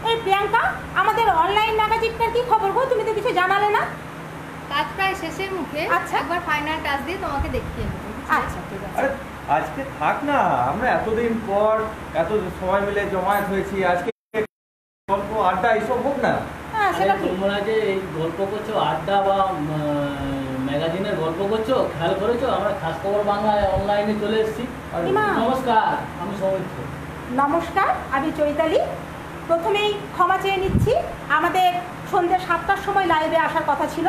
এই প্রিয়াঙ্কা, আমাদের অনলাইন ম্যাগাজিনটার কি খবর গো? তুমি তো কিছু জানালে না। কাজ প্রায় শেষের মুখে। আচ্ছা, একবার ফাইনাল টাচ দিয়ে তোমাকে দেখিয়ে নেব। আচ্ছা ঠিক আছে। আরে আজকে থাক না, আমরা এতদিন পর এত সবাই মিলে জমায়েত হয়েছি, আজকে গল্প আড্ডা এইসব হোক না। হ্যাঁ সেটা ঠিক। তোমরা যে এই গল্প করছো, আড্ডা বা ম্যাগাজিনের গল্প করছো, খেয়াল করেছো আমরা খাস খবর বাংলায় অনলাইনে চলে এসেছি। নমস্কার, আমি সৌমিত্র। নমস্কার, আমি চৈতালি। প্রথমেই ক্ষমা চেয়ে নিচ্ছি, আমাদের সন্ধ্যে 7টার সময় লাইভে আসার কথা ছিল।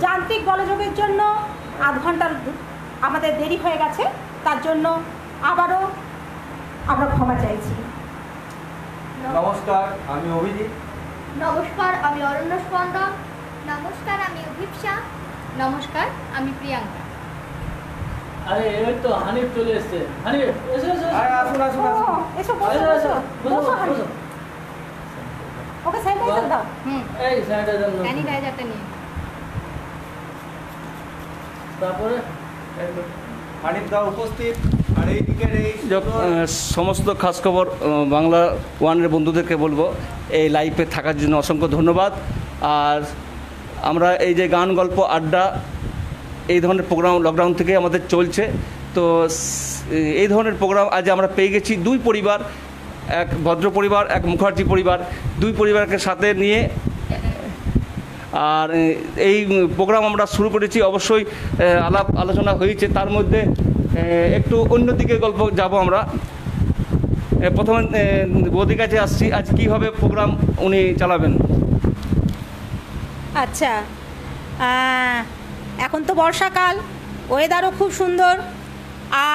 যান্ত্রিক গোলযোগের জন্য আধ ঘন্টার আমাদের দেরি হয়ে গেছে, তার জন্য আবারও আমরা ক্ষমা চাইছি। নমস্কার, আমি অভিজিৎ। নমস্কার, আমি অরণ্য স্পন্দন। নমস্কার, আমি অভিপ্সা। নমস্কার, আমি প্রিয়াঙ্কা। আরে এই তো হানিফ চলে এসেছে। হানিফ এসো এসো। আরে আসুন আসুন আসুন। এসো বসো বসো বসো হানি। ওকে স্যানিটাইজার দাও। এই স্যানিটাইজার নাও। স্যানিটাইজারটা নিয়ে। তারপরে হানিফ দা উপস্থিত। আর এই দিকের এই সমস্ত খাস খবর বাংলা ওয়ানের বন্ধুদেরকে বলবো এই লাইভে থাকার জন্য অসংখ্য ধন্যবাদ। আর আমরা এই যে গান গল্প আড্ডা এই ধরনের প্রোগ্রাম লকডাউন থেকে আমাদের চলছে, তো এই ধরনের প্রোগ্রাম আজ আমরা পেয়ে গেছি। দুই পরিবার, এক ভদ্র পরিবার, এক মুখার্জি পরিবার, দুই পরিবারকে সাথে নিয়ে আর এই প্রোগ্রাম আমরা শুরু করেছি। অবশ্যই আলাপ আলোচনা হয়েছে, তার মধ্যে একটু অন্যদিকে গল্প যাব আমরা। প্রথমে বৌদির কাছে আসছি, আজ কীভাবে প্রোগ্রাম উনি চালাবেন। আচ্ছা, এখন তো বর্ষাকাল, ওয়েদারও খুব সুন্দর,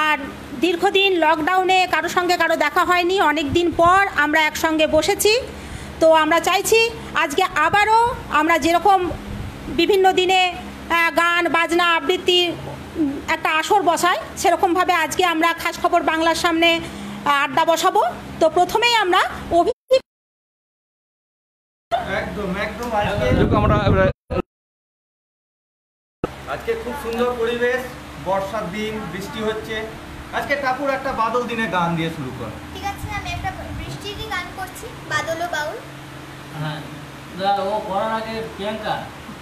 আর দীর্ঘদিন লকডাউনে কারোর সঙ্গে কারো দেখা হয়নি, অনেক দিন পর আমরা একসঙ্গে বসেছি। তো আমরা চাইছি আজকে আবারও আমরা যেরকম বিভিন্ন দিনে গান বাজনা আবৃত্তির একটা আসর বসাই, সেরকমভাবে আজকে আমরা খাস খবর বাংলার সামনে আড্ডা বসাবো। তো প্রথমেই আমরা একদম একদম আমরা আজকে খুব সুন্দর পরিবেশ, বর্ষার দিন, বৃষ্টি হচ্ছে। আজকে ঠাকুর একটা বাদল দিনে গান দিয়ে শুরু কর। ঠিক আছে, আমি একটা বৃষ্টিরই গান করছি, বাদল ও বাউল। হ্যাঁ, ও করার আগে প্রিয়াঙ্কা,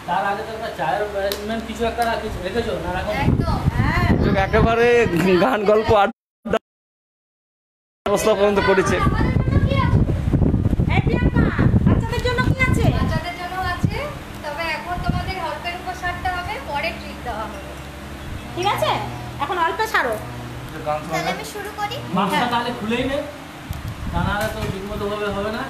তার আগে তো একটা চায়ের অ্যারেঞ্জমেন্ট কিছু একটা রেখেছো না? একদম, হ্যাঁ, একেবারে গান গল্প আড্ডা ব্যবস্থা পর্যন্ত করেছে। বাচ্চাদের জন্য কি আছে? বাচ্চাদের জন্য আছে, তবে এখন তোমাদের অল্পের উপর ছাড়তে হবে, পরে ট্রিট দেওয়া হবে। ঠিক আছে, এখন অল্প ছাড়ো। তাহলে আমি শুরু করি। মাছটা তাহলে খুলেই নে, তা নাহলে তো ঠিকমতো ভাবে হবে না।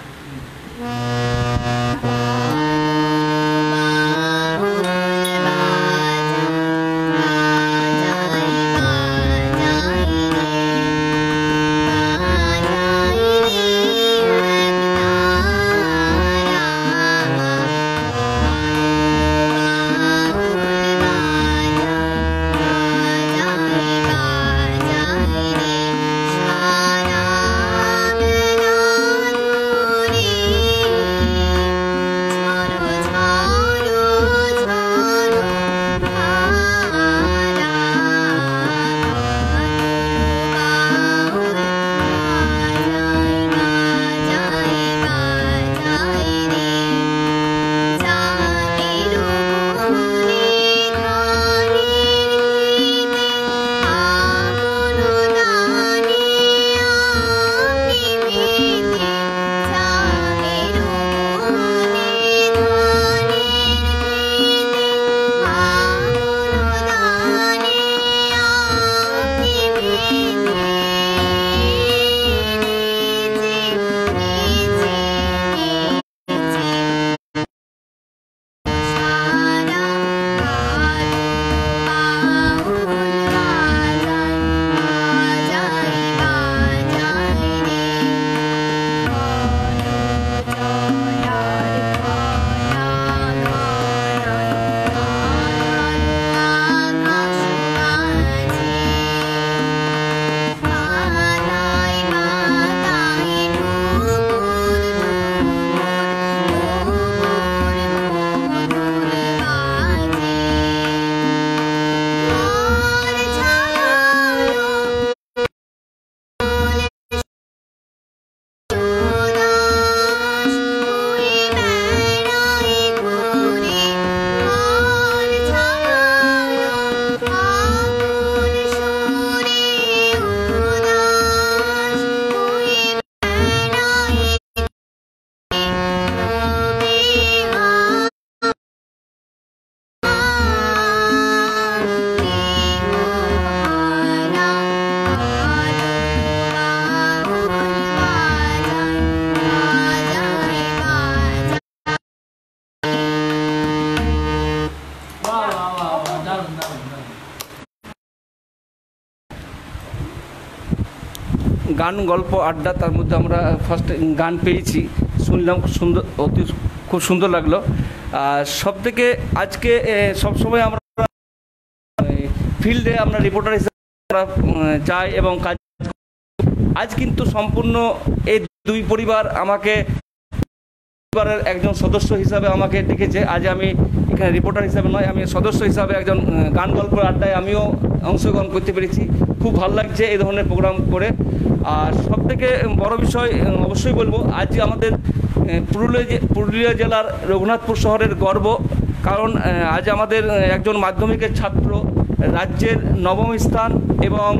সারা গান গল্প আড্ডা, তার মধ্যে আমরা ফার্স্ট গান পেয়েছি, শুনলাম, খুব সুন্দর লাগলো। আর সব থেকে আজকে সবসময় আমরা ফিল্ডে আমরা রিপোর্টার হিসেবে যাই এবং কাজ। আজ কিন্তু সম্পূর্ণ এই দুই পরিবার আমাকে পরিবারের একজন সদস্য হিসাবে আমাকে ডেকেছে। আজ আমি এখানে রিপোর্টার হিসাবে নয়, আমি সদস্য হিসাবে একজন গান গল্প আড্ডায় আমিও অংশগ্রহণ করতে পেরেছি। খুব ভালো লাগছে এই ধরনের প্রোগ্রাম করে। আর সবথেকে বড় বিষয় অবশ্যই বলবো, আজ আমাদের পুরুলিয়া জেলার রঘুনাথপুর শহরের গর্ব, কারণ আজ আমাদের একজন মাধ্যমিকের ছাত্র রাজ্যের 9ম স্থান এবং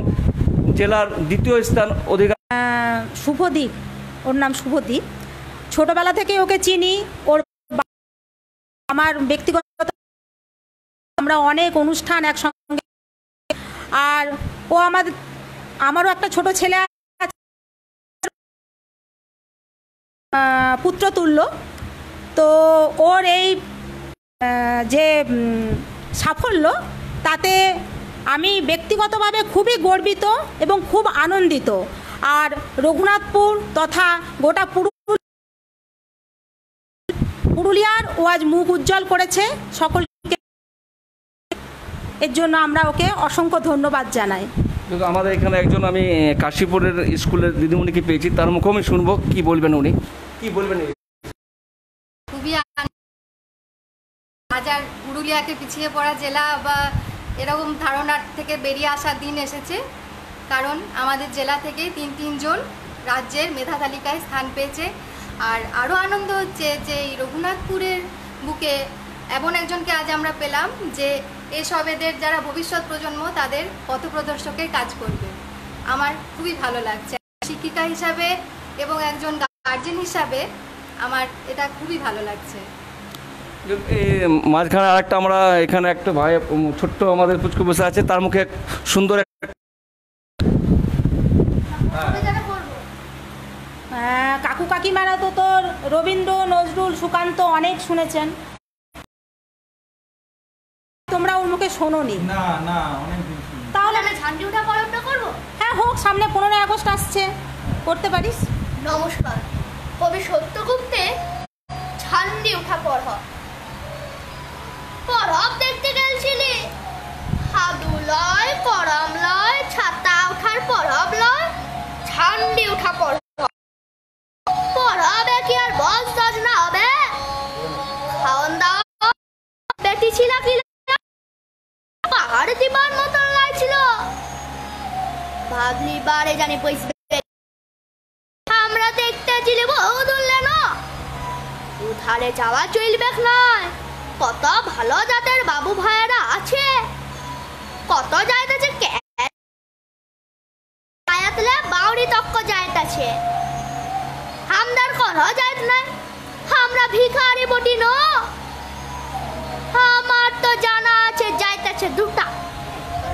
জেলার 2য় স্থান অধিকার। শুভদীপ, ওর নাম শুভদীপ। ছোটবেলা থেকে ওকে চিনি। ওর আমার ব্যক্তিগত, আমরা অনেক অনুষ্ঠান একসঙ্গে, আর ও আমারও একটা ছোট ছেলে পুত্রতুল্য। তো ওর এই যে সাফল্য, তাতে আমি ব্যক্তিগতভাবে খুবই গর্বিত এবং খুব আনন্দিত। আর রঘুনাথপুর তথা গোটা পুরুলিয়ার ও আজ মুখ উজ্জ্বল করেছে সকলকে, এর জন্য আমরা ওকে অসংখ্য ধন্যবাদ জানাই। কিন্তু আমাদের এখানে একজন আমি কাশীপুরের স্কুলের দিদিমণিকে পেয়েছি, তার মুখে আমি শুনবো কি বলবেন উনি, কি বলবেন। খুবই হাজার পুরুলিয়াকে পিছিয়ে পড়া জেলা বা এরকম ধারণার থেকে বেরিয়ে আসার দিন এসেছে, কারণ আমাদের জেলা থেকেই 3 জন রাজ্যের মেধা তালিকায় স্থান পেয়েছে। আর আরও আনন্দ হচ্ছে যে এই রঘুনাথপুরের বুকে এমন একজনকে আজ আমরা পেলাম যে এসব এদের যারা ভবিষ্যৎ প্রজন্ম তাদের পথপ্রদর্শকের কাজ করবে। আমার খুবই ভালো লাগছে শিক্ষিকা হিসাবে এবং একজন গার্জেন হিসাবে, আমার এটা খুবই ভালো লাগছে। মাঝখানে আরেকটা আমরা এখানে একটা ভাই ছোট্ট আমাদের পুচকু বসে আছে, তার মুখে সুন্দর কাকু কাকিমারা তো তোর রবীন্দ্র, নজরুল, সুকান্ত অনেক শুনেছেন, তোমরা ওর মুখে শোনোনি। না না, অনেক দিন শুনি। তাহলে আমি ঝান্ডি উঠা পরবটা করবো। হ্যাঁ হোক, সামনে 15ই আগস্ট আসছে, করতে পারিস। নমস্কার। কবি সত্যগুপ্তের ঝান্ডি উঠা পরব দেখতে গেলছিলি। হাদু লয়, করম লয়, ছাতা উঠার পরব লয়, ঝান্ডি উঠা পরব। পরবে কি আর বস দজ না হবে? খাওন দাওয়া বেটি ছিল কি পাহাড় দিবার মতন লাগছিল। ভাবলি বারে জানি পয়সা আমরা দেখতে ছিলি বহু দূরলে না, উধারে যাওয়া চলবে নয়। কত ভালো জাতের বাবু ভাইয়েরা আছে, কত যাইতেছে কায়াতলে বাউরি তক্ক যাইতেছে। আমদার কোন যাইত নাই, আমরা ভিখারি বটি ন। আমার তো জানা আছে যাইতেছে দুটা,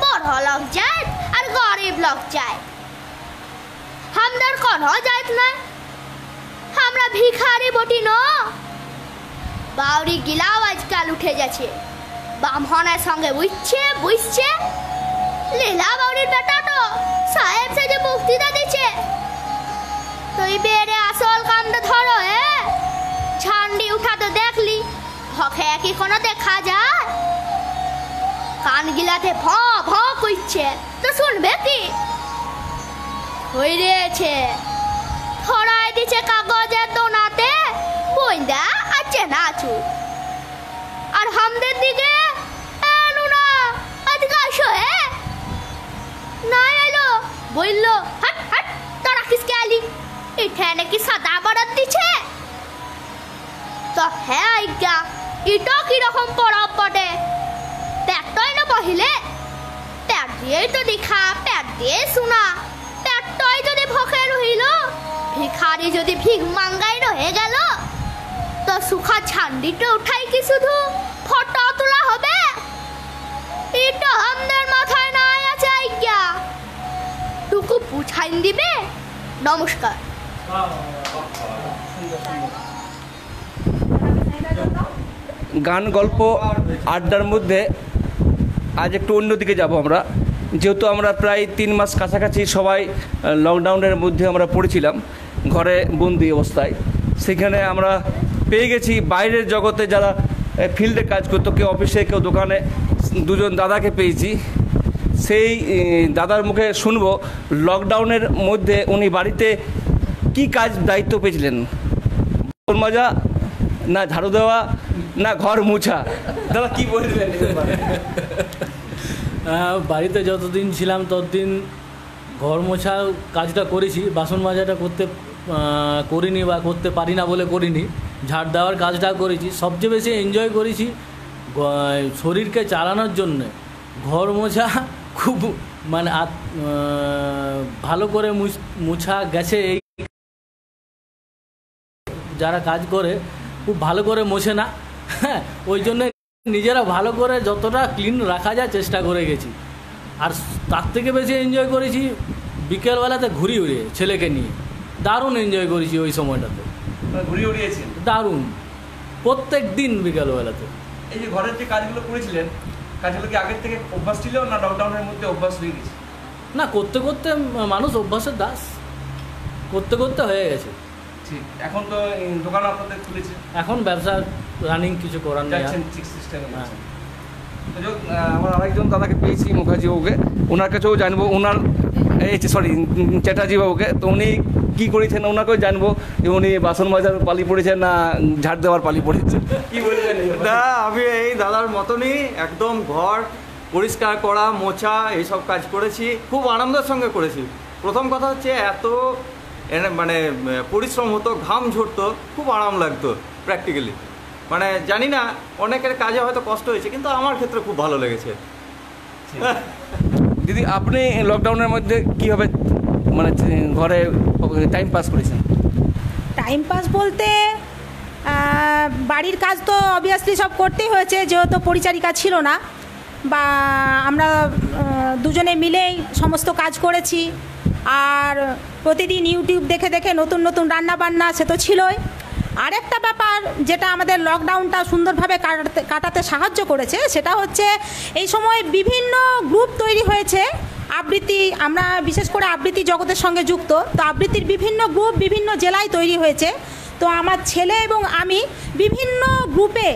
বড় লোক যায় আর গরিব লোক যায়। আমদার কোন যাইত নাই, আমরা ভিখারি বটি ন। বাউরি গিলাও আজকাল উঠে যাচ্ছে, ব্রাহ্মণের সঙ্গে বুঝছে। লীলা বাউরির বেটা তো সাহেব সেজে বক্তৃতা দিচ্ছে। তুই বেড়ে আসল কামটা ধরো। ঝান্ডি উঠা তো দেখলি, হকে কি কোনো দেখা যায়? কান গিলাতে ভ ভ করছে, তো শুনবে কি? হইরেছে ছড়াই দিছে কাগজের দোনাতে, বইন্দা আছে নাচু। আর হামদের দিকে নুনা আজকে আসো। না এলো, বললো হাট হাট তোরা কিসকে আলি? এখানে কি সাদা বরাদ দিছে? তো হ্যাঁ আজ্ঞা, এটা কিরকম পরব বটে। পেটটাই না বহিলে, পেট দিয়েই তো দেখা, পেট দিয়ে শোনা। পেটটাই যদি ভকে রহিল, ভিখারি যদি ভিক মাঙ্গাই রয়ে গেল, তো সুখা ঝান্ডিটা উঠাই কি শুধু ফটো তোলা হবে? এটা আমাদের মাথায় নাই আছে আজ্ঞা, টুকু বুঝাইন দিবে। নমস্কার। গান গল্প আড্ডার মধ্যে আজ একটু অন্যদিকে যাব আমরা। যেহেতু আমরা প্রায় 3 মাস কাছাকাছি সবাই লকডাউনের মধ্যে আমরা পড়েছিলাম ঘরে বন্দি অবস্থায়, সেখানে আমরা পেয়ে গেছি বাইরের জগতে যারা ফিল্ডে কাজ করতো, কেউ অফিসে কেউ দোকানে, দুজন দাদাকে পেয়েছি। সেই দাদার মুখে শুনবো লকডাউনের মধ্যে উনি বাড়িতে কি কাজ দায়িত্ব পেয়েছিলেন, বাসন মাজা না ঝাড়ু দেওয়া না ঘর মোছা, দাদা কি বলবেন? বাড়িতে যতদিন ছিলাম ততদিন ঘর মোছা কাজটা করেছি, বাসন মাজাটা করিনি বা করতে পারি না বলে করিনি। ঝাড় দেওয়ার কাজটা করেছি। সবচেয়ে বেশি এনজয় করেছি শরীরকে চালানোর জন্যে ঘর মোছা, খুব মানে ভালো করে মুছা গেছে। এই যারা কাজ করে খুব ভালো করে মোছে না, হ্যাঁ, ওই জন্য নিজেরা ভালো করে যতটা ক্লিন রাখা যায় চেষ্টা করে গেছি। আর তার থেকে বেশি এনজয় করেছি বিকেলবেলাতে ঘুরি উড়িয়ে ছেলেকে নিয়ে, দারুণ এনজয় করেছি ওই সময়টাতে। ঘুরি উড়িয়েছেন? দারুণ, প্রত্যেক দিন বিকেলবেলাতে। এই যে ঘরের যে কাজগুলো করেছিলেন, কাজগুলো কি আগের থেকে অভ্যাস ছিল না লকডাউনের মধ্যে অভ্যাস হয়ে গেছে? না, করতে করতে মানুষ অভ্যাসের দাস, করতে করতে হয়ে গেছে। ঠিক, এখন তো দোকান আপনাদের খুলেছে, এখন ব্যবসা রানিং, কিছু করার নেই। ঠিক সিস্টেমে। আমার আরেকজন দাদাকে পেয়েছি মুখার্জি বাবুকে, ওনার কাছেও জানবো, ওনার চ্যাটার্জি বাবুকে, তো উনি কী করেছেন ওনাকেও জানবো যে উনি বাসন মাজার পালি পড়েছেন না ঝাড় দেওয়ার পালি পড়েছেন, কি বলবেন? আমি এই দাদার মতনই একদম ঘর পরিষ্কার করা, মোছা, এইসব কাজ করেছি, খুব আনন্দের সঙ্গে করেছি। প্রথম কথা হচ্ছে এত মানে পরিশ্রম হতো, ঘাম ঝরতো, খুব আরাম লাগতো প্র্যাকটিক্যালি। মানে জানি না অনেকের কাজে হয়তো কষ্ট হয়েছে, কিন্তু আমার ক্ষেত্রে খুব ভালো লেগেছে। দিদি, আপনি লকডাউনের মধ্যে কীভাবে মানে ঘরে টাইম পাস করেছেন? টাইম পাস বলতে বাড়ির কাজ তো অবভিয়াসলি সব করতেই হয়েছে, যেহেতু পরিচারিকা ছিল না, বা আমরা দুজনে মিলেই সমস্ত কাজ করেছি। আর প্রতিদিন ইউটিউব দেখে দেখে নতুন নতুন রান্নাবান্না সে তো ছিলই। আরেকটা ব্যাপার যেটা আমাদের লকডাউনটা সুন্দরভাবে কাটাতে সাহায্য করেছে, সেটা হচ্ছে এই সময় বিভিন্ন গ্রুপ তৈরি হয়েছে আবৃত্তি, আমরা বিশেষ করে আবৃত্তি জগতের সঙ্গে যুক্ত, তো আবৃত্তির বিভিন্ন গ্রুপ বিভিন্ন জেলায় তৈরি হয়েছে। তো আমার ছেলে এবং আমি বিভিন্ন গ্রুপে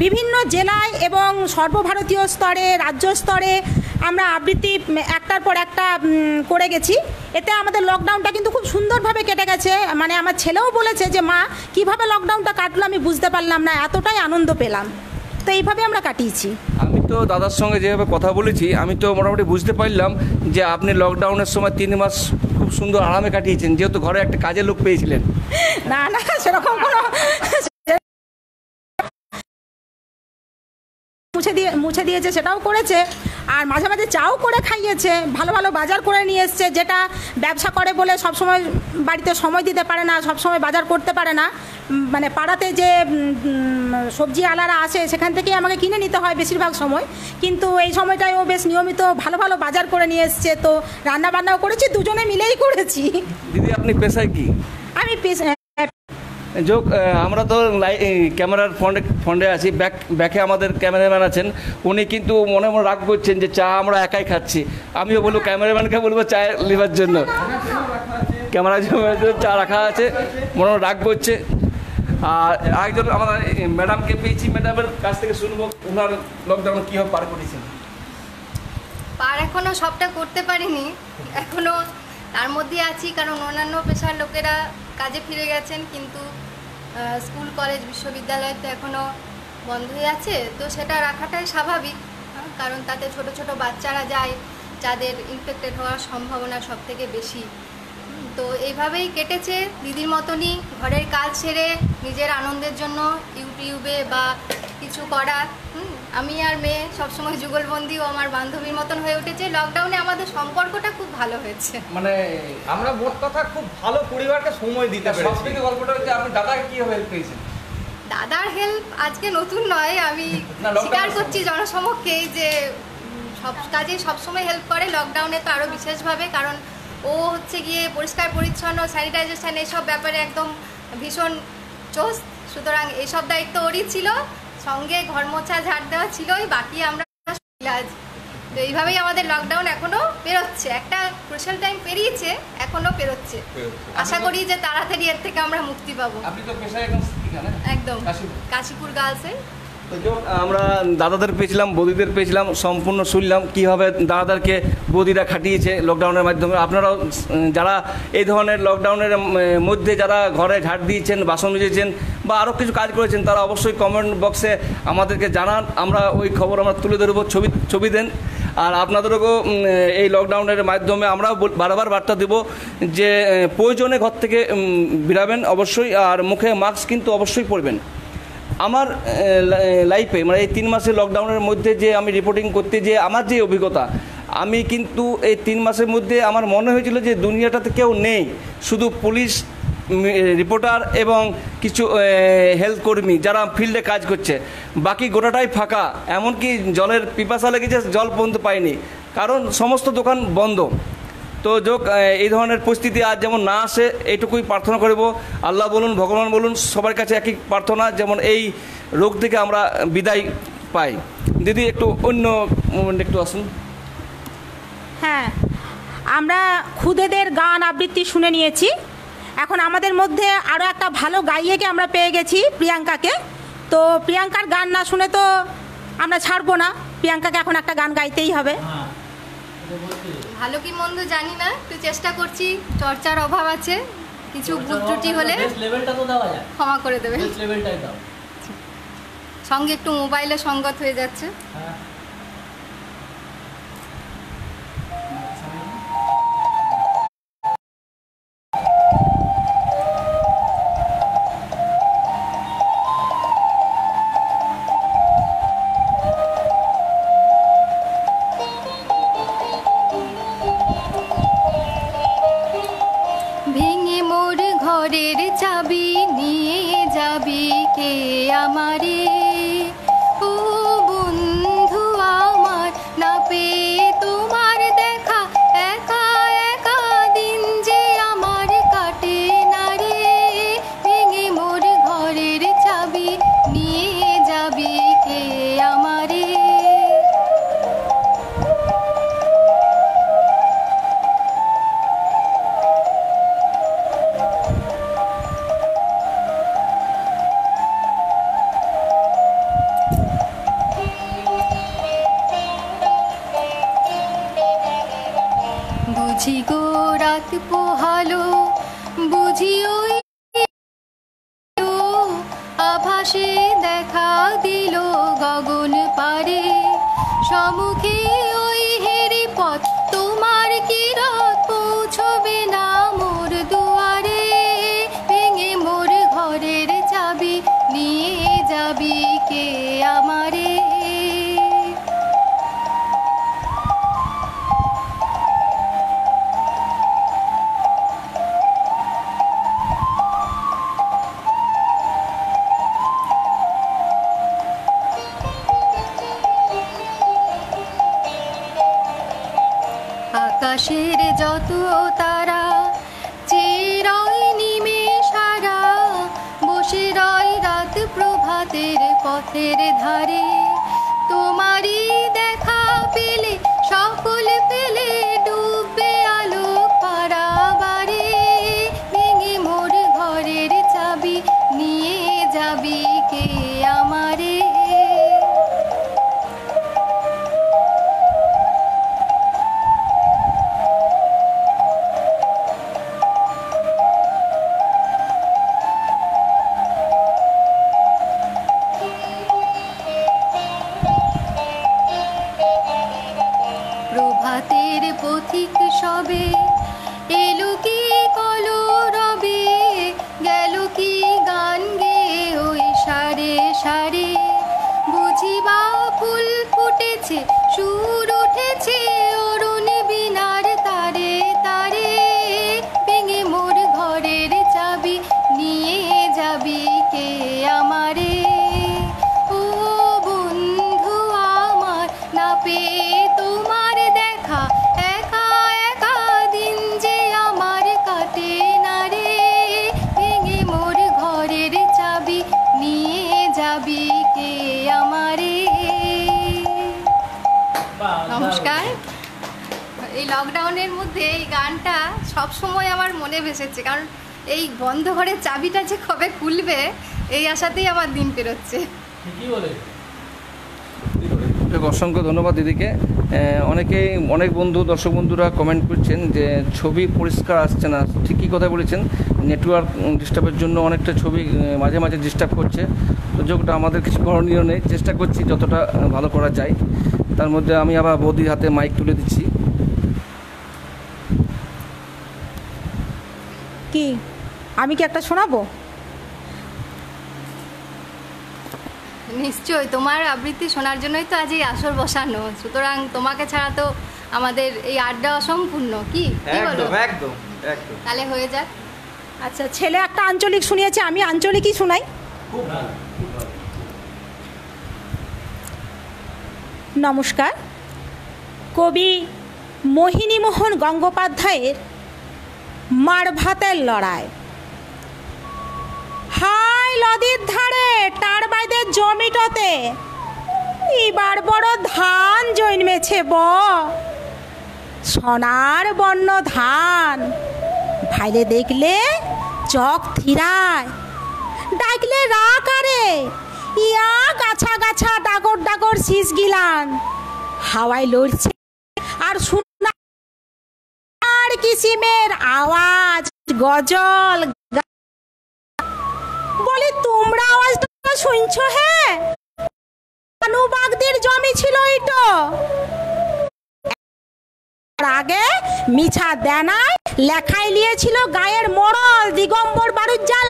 বিভিন্ন জেলায় এবং সর্বভারতীয় স্তরে, রাজ্য স্তরে আমরা আবৃত্তি একটার পর একটা করে গেছি। এতে আমাদের লকডাউনটা কিন্তু খুব সুন্দরভাবে কেটে গেছে। মানে আমার ছেলেও বলেছে যে মা, কীভাবে লকডাউনটা কাটলো আমি বুঝতে পারলাম না, এতটাই আনন্দ পেলাম। তো এইভাবে আমরা কাটিয়েছি। আমি তো দাদার সঙ্গে যেভাবে কথা বলেছি, আমি তো মোটামুটি বুঝতে পারলাম যে আপনি লকডাউনের সময় 3 মাস খুব সুন্দর আরামে কাটিয়েছেন, যেহেতু ঘরে একটা কাজের লোক পেয়েছিলেন। না না, সেরকম কোনো মুছে দিয়েছে সেটাও করেছে, আর মাঝে মাঝে চাও করে খাইয়েছে, ভালো ভালো বাজার করে নিয়ে এসছে, যেটা ব্যবসা করে বলে সবসময় বাড়িতে সময় দিতে পারে না, সবসময় বাজার করতে পারে না। মানে পাড়াতে যে সবজি আলারা আসে সেখান থেকেই আমাকে কিনে নিতে হয় বেশিরভাগ সময়, কিন্তু এই সময়টায় ও বেশ নিয়মিত ভালো ভালো বাজার করে নিয়ে এসছে। তো রান্না বান্নাও করেছি, দুজনে মিলেই করেছি। দিদি, আপনি পেশায় কি? আমি যোগ আমরা তো ক্যামেরার ফ্রন্টে আছি, ব্যাকে আমাদের ক্যামেরাম্যান আছেন, উনি কিন্তু মনে মনে রাগ করছেন যে চা আমরা একাই খাচ্ছি। আমিও বলবো ক্যামেরাম্যানকে বলবো চা নেবার জন্য, ক্যামেরা চা রাখা আছে, মনে মনে রাগ করছে। আর আরেকজন আমাদের ম্যাডামকে পেয়েছি, ম্যাডামের কাছ থেকে শুনবো ওনার লকডাউন কীভাবে পার করেছেন। এখনও সবটা করতে পারিনি, এখনও তার মধ্যে আছি, কারণ অন্যান্য পেশার লোকেরা কাজে ফিরে গেছেন, কিন্তু স্কুল কলেজ বিশ্ববিদ্যালয় তো এখনও বন্ধ হয়ে আছে। তো সেটা রাখাটাই স্বাভাবিক, কারণ তাতে ছোট ছোট বাচ্চারা যায়, যাদের ইনফেক্টেড হওয়ার সম্ভাবনা সব থেকে বেশি। তো এইভাবেই কেটেছে দিদির মতনই, ঘরের কাজ সেরে নিজের আনন্দের জন্য ইউটিউবে বা কিছু করা। আমি আর মেয়ে সবসময় যুগলবন্দি ও আমার বান্ধবীর মতন হয়ে উঠেছে। লকডাউনে আমাদের সম্পর্কটা খুব ভালো হয়েছে, মানে আমরা মোট কথা খুব ভালো পরিবারকে সময় দিতে পেরেছি। সবথেকে গল্পটা হচ্ছে আপনি দাদাকে কীভাবে হেল্প পেয়েছেন? দাদার হেল্প আজকে নতুন নয়, আমি স্বীকার করছি জনসমক্ষে যে সব কাজে সবসময় হেল্প করে, লকডাউনে তো আরও বিশেষভাবে, কারণ ও হচ্ছে গিয়ে পরিষ্কার পরিচ্ছন্ন, স্যানিটাইজেশন এইসব ব্যাপারে একদম ভীষণ চোস। সুতরাং এইসব দায়িত্ব ওরই ছিল, সঙ্গে ঘর মোছা ঝাড় দেওয়া ছিলই, বাকি আমরা তো এইভাবেই আমাদের লকডাউন এখনো পেরোচ্ছে, একটা ক্রুশাল টাইম পেরিয়েছে, এখনো পেরোচ্ছে। আশা করি যে তাড়াতাড়ি এর থেকে আমরা মুক্তি পাবো। আপনি তো পেশায় এখন শিক্ষিকা না? একদম, কাশীপুর গার্লসে। তো আমরা দাদাদের পেয়েছিলাম, বৌদিদের পেয়েছিলাম, সম্পূর্ণ শুনলাম কীভাবে দাদাদেরকে বৌদিরা খাটিয়েছে লকডাউনের মাধ্যমে। আপনারাও যারা এই ধরনের লকডাউনের মধ্যে যারা ঘরে ঝাড় দিয়েছেন, বাসন মেজেছেন বা আরও কিছু কাজ করেছেন, তারা অবশ্যই কমেন্ট বক্সে আমাদেরকে জানান, আমরা ওই খবর আমরা তুলে ধরবো, ছবি দেন। আর আপনাদেরকেও এই লকডাউনের মাধ্যমে আমরাও বারবার বার্তা দেব যে প্রয়োজনে ঘর থেকে বেরাবেন অবশ্যই, আর মুখে মাস্ক কিন্তু অবশ্যই পরবেন। আমার লাইফে মানে এই 3 মাসের লকডাউনের মধ্যে যে আমি রিপোর্টিং করতে যে আমার যে অভিজ্ঞতা, আমি কিন্তু এই 3 মাসের মধ্যে আমার মনে হয়েছিল যে দুনিয়াটাতে কেউ নেই, শুধু পুলিশ, রিপোর্টার এবং কিছু হেলথ কর্মী যারা ফিল্ডে কাজ করছে, বাকি গোটাটাই ফাঁকা। এমনকি জলের পিপাসা লেগেছে, জল পর্যন্ত পাইনি, কারণ সমস্ত দোকান বন্ধ। তো এই ধরনের পরিস্থিতি আজ যেমন না আসে, এইটুকুই প্রার্থনা করব। আল্লাহ বলুন, ভগবান বলুন, সবার কাছে একই প্রার্থনা যেমন এই রোগ থেকে আমরা বিদায় পাই। দিদি একটু অন্য মোমেন্ট একটু আসুন। হ্যাঁ, আমরা খুদেদের গান আবৃত্তি শুনে নিয়েছি। এখন আমাদের মধ্যে আরও একটা ভালো গাইয়েকে আমরা পেয়ে গেছি, প্রিয়াঙ্কাকে। তো প্রিয়াঙ্কার গান না শুনে তো আমরা ছাড়বো না, প্রিয়াঙ্কাকে এখন একটা গান গাইতেই হবে। ভালো কি মন্দ জানি না, একটু চেষ্টা করছি, চর্চার অভাব আছে, কিছু ভুল ত্রুটি হলে ক্ষমা করে দেবে। সঙ্গে একটু মোবাইলে সঙ্গত হয়ে যাচ্ছে। ভেঙে মোর ঘরের চাবি নিয়ে যাবি কে আমারে, ও বন্ধু আমার, না পেয়ে তোমার দেখা একা একা দিন যে আমার কাটে না রে। ভেঙে মোর ঘরের চাবি নিয়ে যাবি কে আমারে। বুঝি গো রাত পোহালো, বুঝি ওই আভাসে দেখা দিল গগন পারে, সম্মুখে ওই হেরি পথ তোমার কিরত পৌঁছবে না মোর দুয়ারে। ভেঙে মোর ঘরের চাবি নিয়ে যাবি কে আমারে। আকাশের যত তারা চিরই নিমেষারা, বসে রয় রাত প্রভাতের পথের ধারে। তোমারই দেখা পেলে সকল পেলে ডুববে আলোক পারাবারে। ভেঙে মোর ঘরের চাবি নিয়ে যাবি কে আমারে। প্রভাতে লকডাউনের মধ্যে এই গানটা সব সময় আমার মনে ভেসেছে, কারণ এই বন্ধ ঘরের চাবিটা যে কবে খুলবে এই আশাতেই আমার দিন পেরোচ্ছে। কি বলে? অসংখ্য ধন্যবাদ দিদিকে। অনেক বন্ধু, দর্শক বন্ধুরা কমেন্ট করছেন যে ছবি পরিষ্কার আসছে না। ঠিকই কথা বলেছেন, নেটওয়ার্ক ডিস্টার্বের জন্য অনেকটা ছবি মাঝে মাঝে ডিস্টার্ব করছে। তো যোগটা আমাদের কিছু করণীয় নেই, চেষ্টা করছি যতটা ভালো করা যায়। তার মধ্যে আমি আবার বৌদির হাতে মাইক তুলে দিচ্ছি। কি আমি কি একটা শোনাবো? নিশ্চয়ই, তোমার আবৃত্তি শোনার জন্যই তো আজ এই আসর বসানো, সুতরাং তোমাকে ছাড়া তো আমাদের এই আড্ডা অসম্পূর্ণ। কি বলো? একদম একদম একদম। তাহলে হয়ে যাক। আচ্ছা, ছেলে একটা আঞ্চলিক শুনিয়েছে, আমি আঞ্চলিকই শোনাই। নমস্কার। কবি মোহিনীমোহন গঙ্গোপাধ্যায়ের মার ভাতের লড়াই। হাই নদীর ধারে টারবাইদের জমিটাতে এবার বড় ধান জন্মেছে সোনার বন্য ধান। ভাইলে দেখলে চক থিরায়, ডাকলে রাখ আরে ইয়া গাছা গাছা ডাগর ডাগর শীষ গিলান হাওয়ায় লড়ছে আর সোনার কিসিমের আওয়াজ গজল। বলি তোমরা আওয়াজটা শুনছো? হ্যাঁ, বাগদির জমি ছিল এইটো। আগে মিছা দেনায় লেখাই নিয়েছিল গায়ের মোড়ল দিগম্বর বারুজ্জার।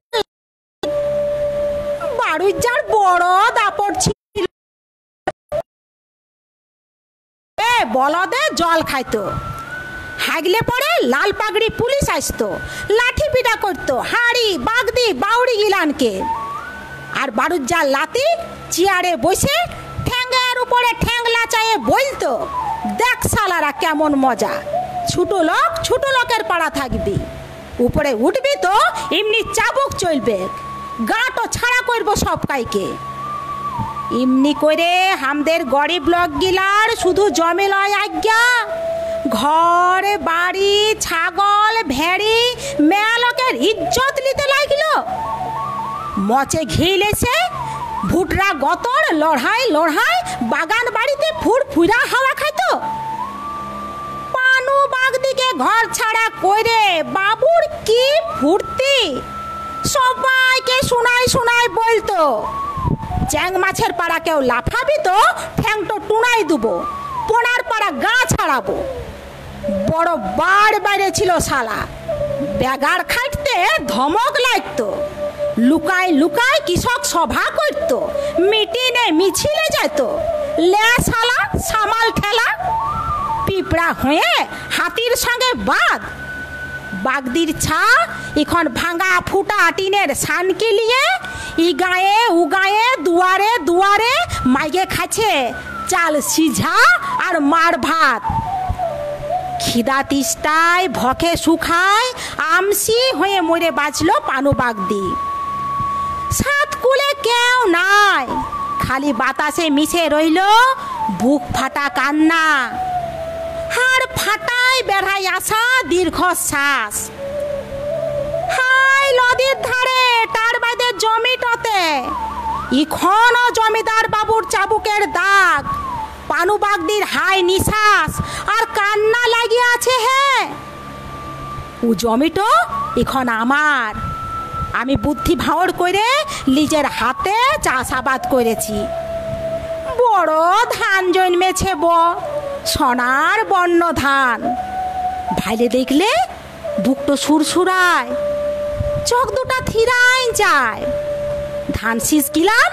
বারুজ্জার বড় দাপট ছিল, বলদে জল খাইতো। হাগলে পরে লাল পাগড়ি পুলিশ আসতো, লাঠি পিটা করতো হাড়ি বাগদি বাউড়ি গিলানকে। আর বারুজ্জার লাতি চেয়ারে বসে ঠ্যাঙ্গের উপরে ঠ্যাংলা চায়ে বলতো, দেখ শালারা কেমন মজা, ছোট লোকের পাড়া থাকবি, উপরে উঠবি তো এমনি চাবুক চলবে, গাটো ছাড়া করব সব কাইকে। এমনি করে আমাদের গরিব লোক গিলার শুধু জমে লয় আজ্ঞা, ঘর বাড়ি ছাগল ভেড়ি মেয়ালকের ইজ্জত নিতে লাগলো। মচে ঘিলেছে ভুটরা গতর লড়াই বাগান বাড়িতে ফুরফুরা হাওয়া খাইতো। পানু বাগদিকে ঘর ছাড়া কইরে বাবুর কি ফুর্তি, সবাইকে শোনাই বলতো, চ্যাং মাছের পাড়া কেউ লাফাবি তো ঠ্যাংটো টুনাই দেবো, পোনার পাড়া গা ছাড়াবো। বড় বাড় বাইরে ছিল শালা, বেগার খাটতে ধমক লাগতো। লুকায় কৃষক সভা করত, মিটিংয়ে মিছিলে যেত, লে শালা সামাল ঠেলা। পিঁপড়া হয়ে হাতির সঙ্গে বাগদির ছা এখন ভাঙা ফুটা টিনের সানকি লিয়ে ইগায়ে উগায়ে দুয়ারে মাইগে খাচ্ছে চাল সিঝা আর মার ভাত। খিদা তিষ্টায় ভকে শুকায় আমসি হয়ে মরে বাঁচলো পানু বাগদি। সাত কুলে কেউ নাই, খালি বাতাসে মিশে রইল বুক ফাটা কান্না, হাড় ফাটায় বেড়াই আসা দীর্ঘশ্বাস। হাই নদীর ধারে টারবাইদের জমিটাতে এখনো জমিদার বাবুর চাবুকের দাগ, পানু বাগদির হাই নিশ্বাস আর কান্না লাগিয়ে আছে। হ্যাঁ, ও জমিটো এখন আমার। আমি বুদ্ধি ভাঁড় করে নিজের হাতে চাষাবাদ করেছি। বড় ধান জন্মেছে সোনার বন্য ধান। ভাইলে দেখলে বুকটো সুরসুরায়, চোখ দুটা থিরাই যায়। ধান শীষ গিলাম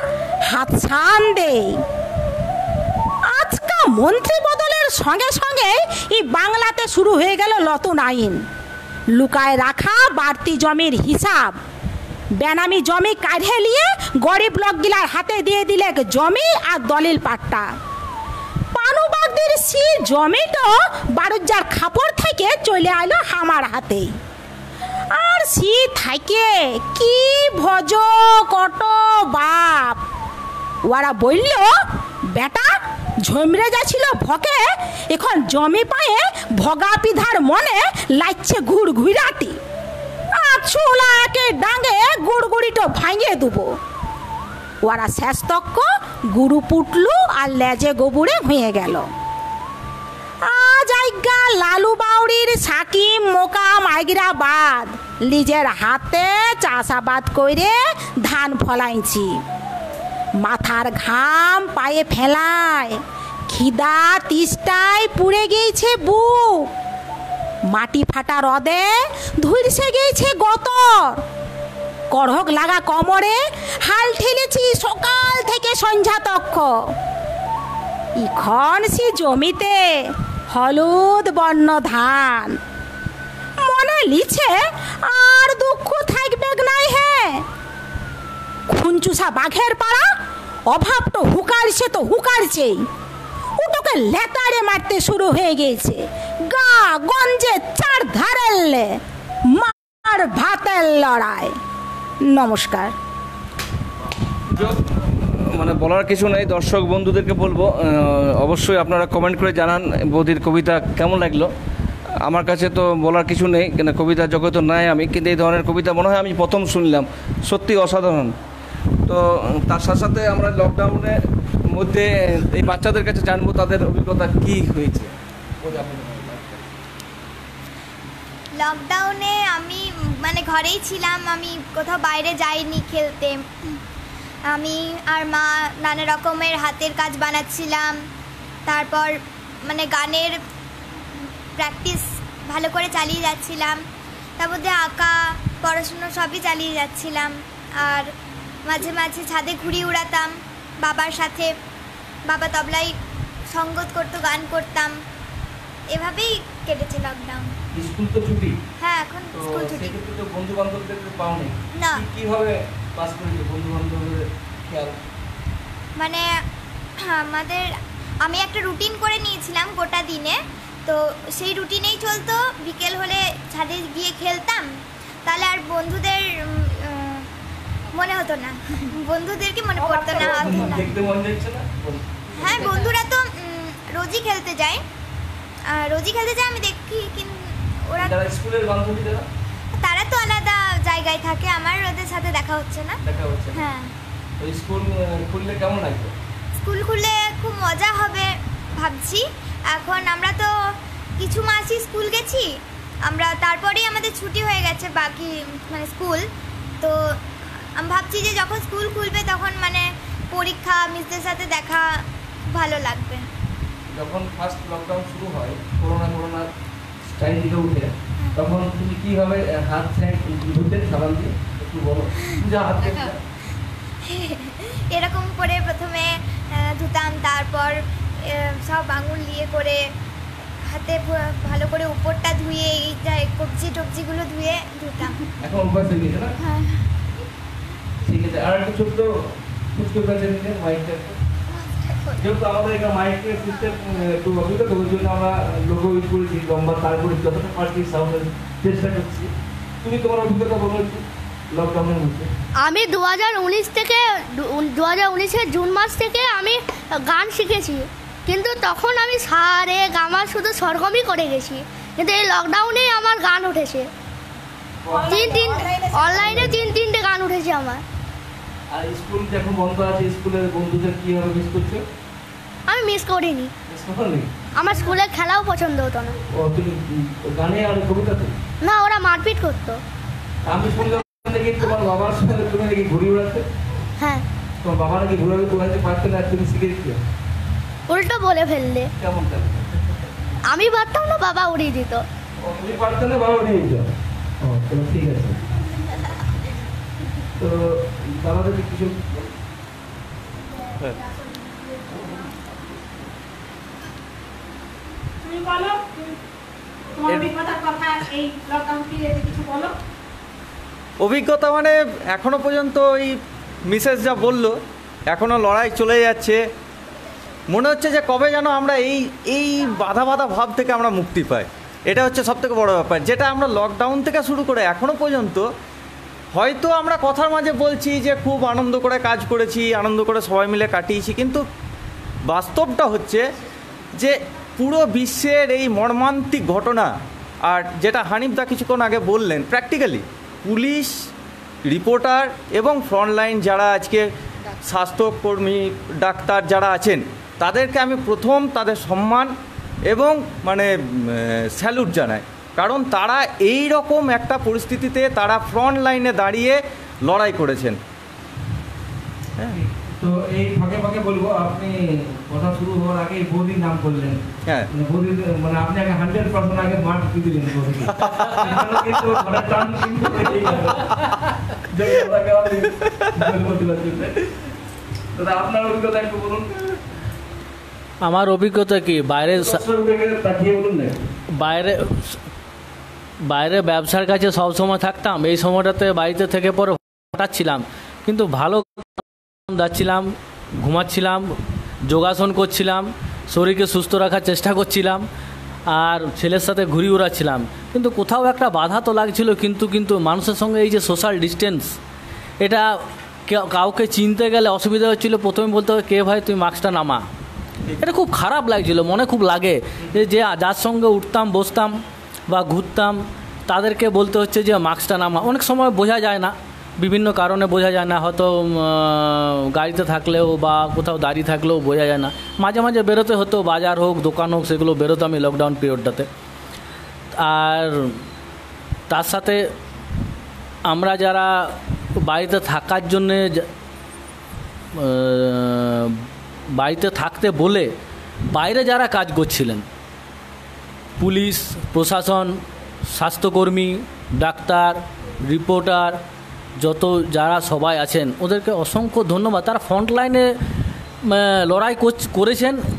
হাত ছান দেই। আজকা মন্ত্রী বদলের সঙ্গে সঙ্গে এই বাংলাতে শুরু হয়ে গেল নতুন আইন, লুকায় রাখা বাড়তি জমির হিসাব। বেনামি জমি কাঢ়ে নিয়ে গরিব লোকগুলার হাতে দিয়ে দিলে জমি আর দলিল পাট্টা। পানু বাগদির সি জমিটা বারুজ্জার খাপড় থেকে চলে আইলো আমার হাতে। আর সি থাকে কি ভজ কত বাপ। ওরা বলল, বেটা ঝমরে যাচ্ছিল ভকে, এখন জমি পায়ে ভগা পিধার মনে লাগছে ঘুড় ঘুরাটি। আর চুলা একে ডাঙে গুড়গুড়িটো ভাঙিয়ে দেবো। ওরা শেষ তক্ক গুরু পুটলু আর লেজে গোবুড়ে হয়ে গেল। আজ আজ্ঞা লালু বাউরির সাকিম মোকাম আইগরাবাদ নিজের হাতে চাষাবাদ করে ধান ফলাইছি। মাথার ঘাম পায়ে ফেলায়, খিদা তিষ্টায় পুড়ে গিয়েছে বুক। মাটি ফাটা রদে ধুইরসে গিয়েছে গতর। করহক লাগা কোমরে হাল ঠেলেছি সকাল থেকে সন্ধ্যা তক্ষ। ইখন সে জমিতে হলুদ বর্ণ ধান। মনে লিছে আর দুঃখ থাকবে নাই। হে খুনচুসা বাঘের পাড়া অভাব তো হুকারছে তো হুকারছেই। ওটাকে লেতাড়ে মারতে শুরু হয়ে গেছে। গা গঞ্জে চার ধারেলে মার ভাতের লড়াই। নমস্কার। মানে বলার কিছু নেই, দর্শক বন্ধুদেরকে বলবো অবশ্যই আপনারা কমেন্ট করে জানান বৌদির কবিতা কেমন লাগলো। আমার কাছে তো বলার কিছু নেই, কেন কবিতা জগৎ নাই আমি, কিন্তু এই ধরনের কবিতা মনে হয় আমি প্রথম শুনলাম, সত্যি অসাধারণ। তো তার সাথে সাথে আমরা লকডাউনের মধ্যে এই বাচ্চাদের কাছে জানবো তাদের অভিজ্ঞতা কি হয়েছে। লকডাউনে আমি মানে ঘরেই ছিলাম, আমি কোথাও বাইরে যাইনি খেলতে। আমি আর মা নানা রকমের হাতের কাজ বানাচ্ছিলাম। তারপর মানে গানের প্র্যাকটিস ভালো করে চালিয়ে যাচ্ছিলাম। তার মধ্যে আঁকা পড়াশুনো সবই চালিয়ে যাচ্ছিলাম। আর মাঝে মাঝে ছাদে ঘুড়ি উড়াতাম বাবার সাথে। বাবা তবলায় সঙ্গত করতো, গান করতাম। এভাবেই কেটেছে লকডাউন। স্কুল তো ছুটি। হ্যাঁ, এখন স্কুল ছুটি। তো বন্ধু বান্ধবদের পাওনি না। কিভাবে পাস করেছে বন্ধু বান্ধবদের খেয়াল? মানে আমি একটা রুটিন করে নিয়েছিলাম গোটা দিনে, তো সেই রুটিনেই চলতো। বিকেল হলে ছাদে গিয়ে খেলতাম, তাহলে আর বন্ধুদের মনে হতো না, বন্ধুদেরকে মনে পড়তো না। হ্যাঁ, বন্ধুরা তো রোজই খেলতে যায়, আমি দেখি। কিন্তু ওরা স্কুলের বান্ধবী তারা তো আলাদা জায়গায় থাকে, আমার ওদের সাথে দেখা হচ্ছে না। হ্যাঁ। স্কুল খুললে কেমন লাগবে? স্কুল খুললে খুব মজা হবে ভাবছি। এখন আমরা তো কিছু মাসই স্কুল গেছি, তারপরেই আমাদের ছুটি হয়ে গেছে বাকি মানে স্কুল। তো আমি ভাবছি যে যখন স্কুল খুলবে তখন মানে পরীক্ষা, মিসদের সাথে দেখা ভালো লাগবে। যখন ফার্স্ট লকডাউন শুরু হয়, করোনা স্টাইল দিকে উঠে, তখন তুমি কিভাবে হাত ধুতে সাবান দিয়ে একটু বলো। এরকম করে প্রথমে ধুতাম, তারপর সব আঙুল দিয়ে করে হাতে ভালো করে উপরটা ধুয়ে এই কবজি টবজিগুলো ধুয়ে ধুতাম। এখন অভ্যাস হয়ে গেছে না? হ্যাঁ, ঠিক আছে। আর একটা ছোট্ট কাছে নিয়ে মাইকটা, যেহেতু আমাদের এখানে মাইকের সিস্টেম একটু অসুবিধা, তো ওই জন্য আমরা লোগো ইউজ করেছি লম্বা, তারপরে যতটা পারছি সাউন্ডের চেষ্টা করছি। তুমি তোমার অভিজ্ঞতা বলো একটু লকডাউনের মধ্যে। আমি 2019-এর জুন মাস থেকে আমি গান শিখেছি, কিন্তু তখন আমি সা রে গা মা শুধু সরগমই করে গেছি। কিন্তু এই লকডাউনে আমার গান উঠেছে অনলাইনে 3-3টে গান উঠেছে আমার। আর স্কুল যখন বন্ধ আছে, স্কুলের বন্ধুদের কিভাবে মিস করছো? আমি মিস করিনি। আমার স্কুলে খেলাও পছন্দ হতো না। ও, তুমি গানে আর কবিতাতে? না, ওরা মারপিট করতো। আমি শুনলাম নাকি তোমার বাবার সঙ্গে তুমি নাকি ঘুড়ি উড়াতে? হ্যাঁ। তোমার বাবা নাকি ঘুড়ি উড়াতে পারতো না, তুমি শিখে দিতে? উল্টো বলে ফেললে। কেমন? আমি পারতাম না, বাবা উড়িয়ে দিত। তুমি পারতো না, বাবা উড়িয়ে দিত? ও, ঠিক আছে। তো বাবাদের কিছু তুমি বলো, তোমার অভিজ্ঞতার কথা এই লকডাউন পিরিয়ডে কিছু বলো। অভিজ্ঞতা মানে এখনো পর্যন্ত ওই মিসেস যা বললো, এখনো লড়াই চলে যাচ্ছে। মনে হচ্ছে যে কবে যেন আমরা এই বাধা ভাব থেকে আমরা মুক্তি পাই। এটা হচ্ছে সবথেকে বড় ব্যাপার, যেটা আমরা লকডাউন থেকে শুরু করে এখনো পর্যন্ত হয়তো আমরা কথার মাঝে বলছি যে খুব আনন্দ করে কাজ করেছি, আনন্দ করে সবাই মিলে কাটিয়েছি, কিন্তু বাস্তবটা হচ্ছে যে পুরো বিশ্বের এই মর্মান্তিক ঘটনা, আর যেটা হানিফদা কিছুক্ষণ আগে বললেন, প্র্যাকটিক্যালি পুলিশ, রিপোর্টার এবং ফ্রন্টলাইন যারা আজকে স্বাস্থ্যকর্মী, ডাক্তার যারা আছেন, তাদেরকে আমি প্রথম তাদের সম্মান এবং মানে স্যালুট জানাই, কারণ তারা এই রকম একটা পরিস্থিতিতে তারা ফ্রন্ট লাইনে দাঁড়িয়ে লড়াই করেছেন। তো এই ফাঁকে ফাঁকে বলবো, আপনি কথা শুরু হওয়ার আগে বৌদির নাম করলেন। হ্যাঁ, বৌদির মানে আপনি আগে 100% আগে মার্ক দিয়ে দিলেন বৌদিকে। কিন্তু মানে টান কিন্তু হয়ে গেল। দাদা আপনার অভিজ্ঞতা একটু বলুন। আমার অভিজ্ঞতা কি, তাকিয়ে বলুন না। বাইরে ব্যবসার কাছে সব সময় থাকতাম, এই সময়টাতে বাড়িতে থেকে পরে হঠাৎছিলাম, কিন্তু ভালো যাচ্ছিলাম, ঘুমাচ্ছিলাম, যোগাসন করছিলাম, শরীরকে সুস্থ রাখার চেষ্টা করছিলাম, আর ছেলের সাথে ঘুরি উড়াচ্ছিলাম, কিন্তু কোথাও একটা বাধা তো লাগছিল। কিন্তু মানুষের সঙ্গে এই যে সোশ্যাল ডিস্টেন্স, এটা কাউকে চিনতে গেলে অসুবিধা হচ্ছিলো। প্রথমে বলতে হবে, কে ভাই তুই মাস্কটা নামা। এটা খুব খারাপ লাগছিল, মনে খুব লাগে যে যার সঙ্গে উঠতাম বসতাম বা ঘুরতাম তাদেরকে বলতে হচ্ছে যে মাস্কটা নামা। অনেক সময় বোঝা যায় না, বিভিন্ন কারণে বোঝা যায় না, হয়তো গাড়িতে থাকলেও বা কোথাও দাঁড়িয়ে থাকলেও বোঝা যায় না। মাঝে মাঝে বেরোতে হতো, বাজার হোক দোকান হোক, সেগুলো বেরোতো আমি লকডাউন পিরিয়ডটাতে। আর তার সাথে আমরা যারা বাড়িতে থাকার জন্যে, বাড়িতে থাকতে বলে বাইরে যারা কাজ করছিলেন, পুলিশ প্রশাসন, স্বাস্থ্যকর্মী, ডাক্তার, রিপোর্টার, যত যারা সবাই আছেন ওদেরকে অসংখ্য ধন্যবাদ। তারা ফ্রন্টলাইনে লড়াই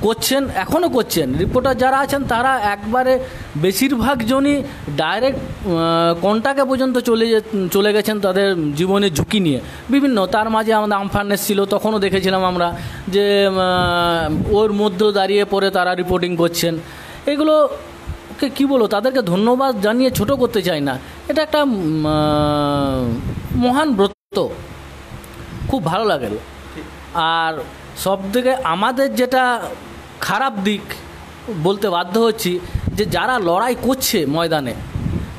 করছেন, এখনও করছেন। রিপোর্টার যারা আছেন তারা একবারে বেশিরভাগ জনই ডাইরেক্ট কন্টাক্টে পর্যন্ত চলে গেছেন তাদের জীবনের ঝুঁকি নিয়ে বিভিন্ন। তার মাঝে আমাদের আমফান এসেছিল, তখনও দেখেছিলাম আমরা যে ওর মধ্যে দাঁড়িয়ে পরে তারা রিপোর্টিং করছেন। এগুলোকে কী বলো, তাদেরকে ধন্যবাদ জানিয়ে ছোট করতে চাই না। এটা একটা মহান ব্রত, খুব ভালো লাগে। আর সব থেকে আমাদের যেটা খারাপ দিক বলতে বাধ্য হচ্ছি, যে যারা লড়াই করছে ময়দানে,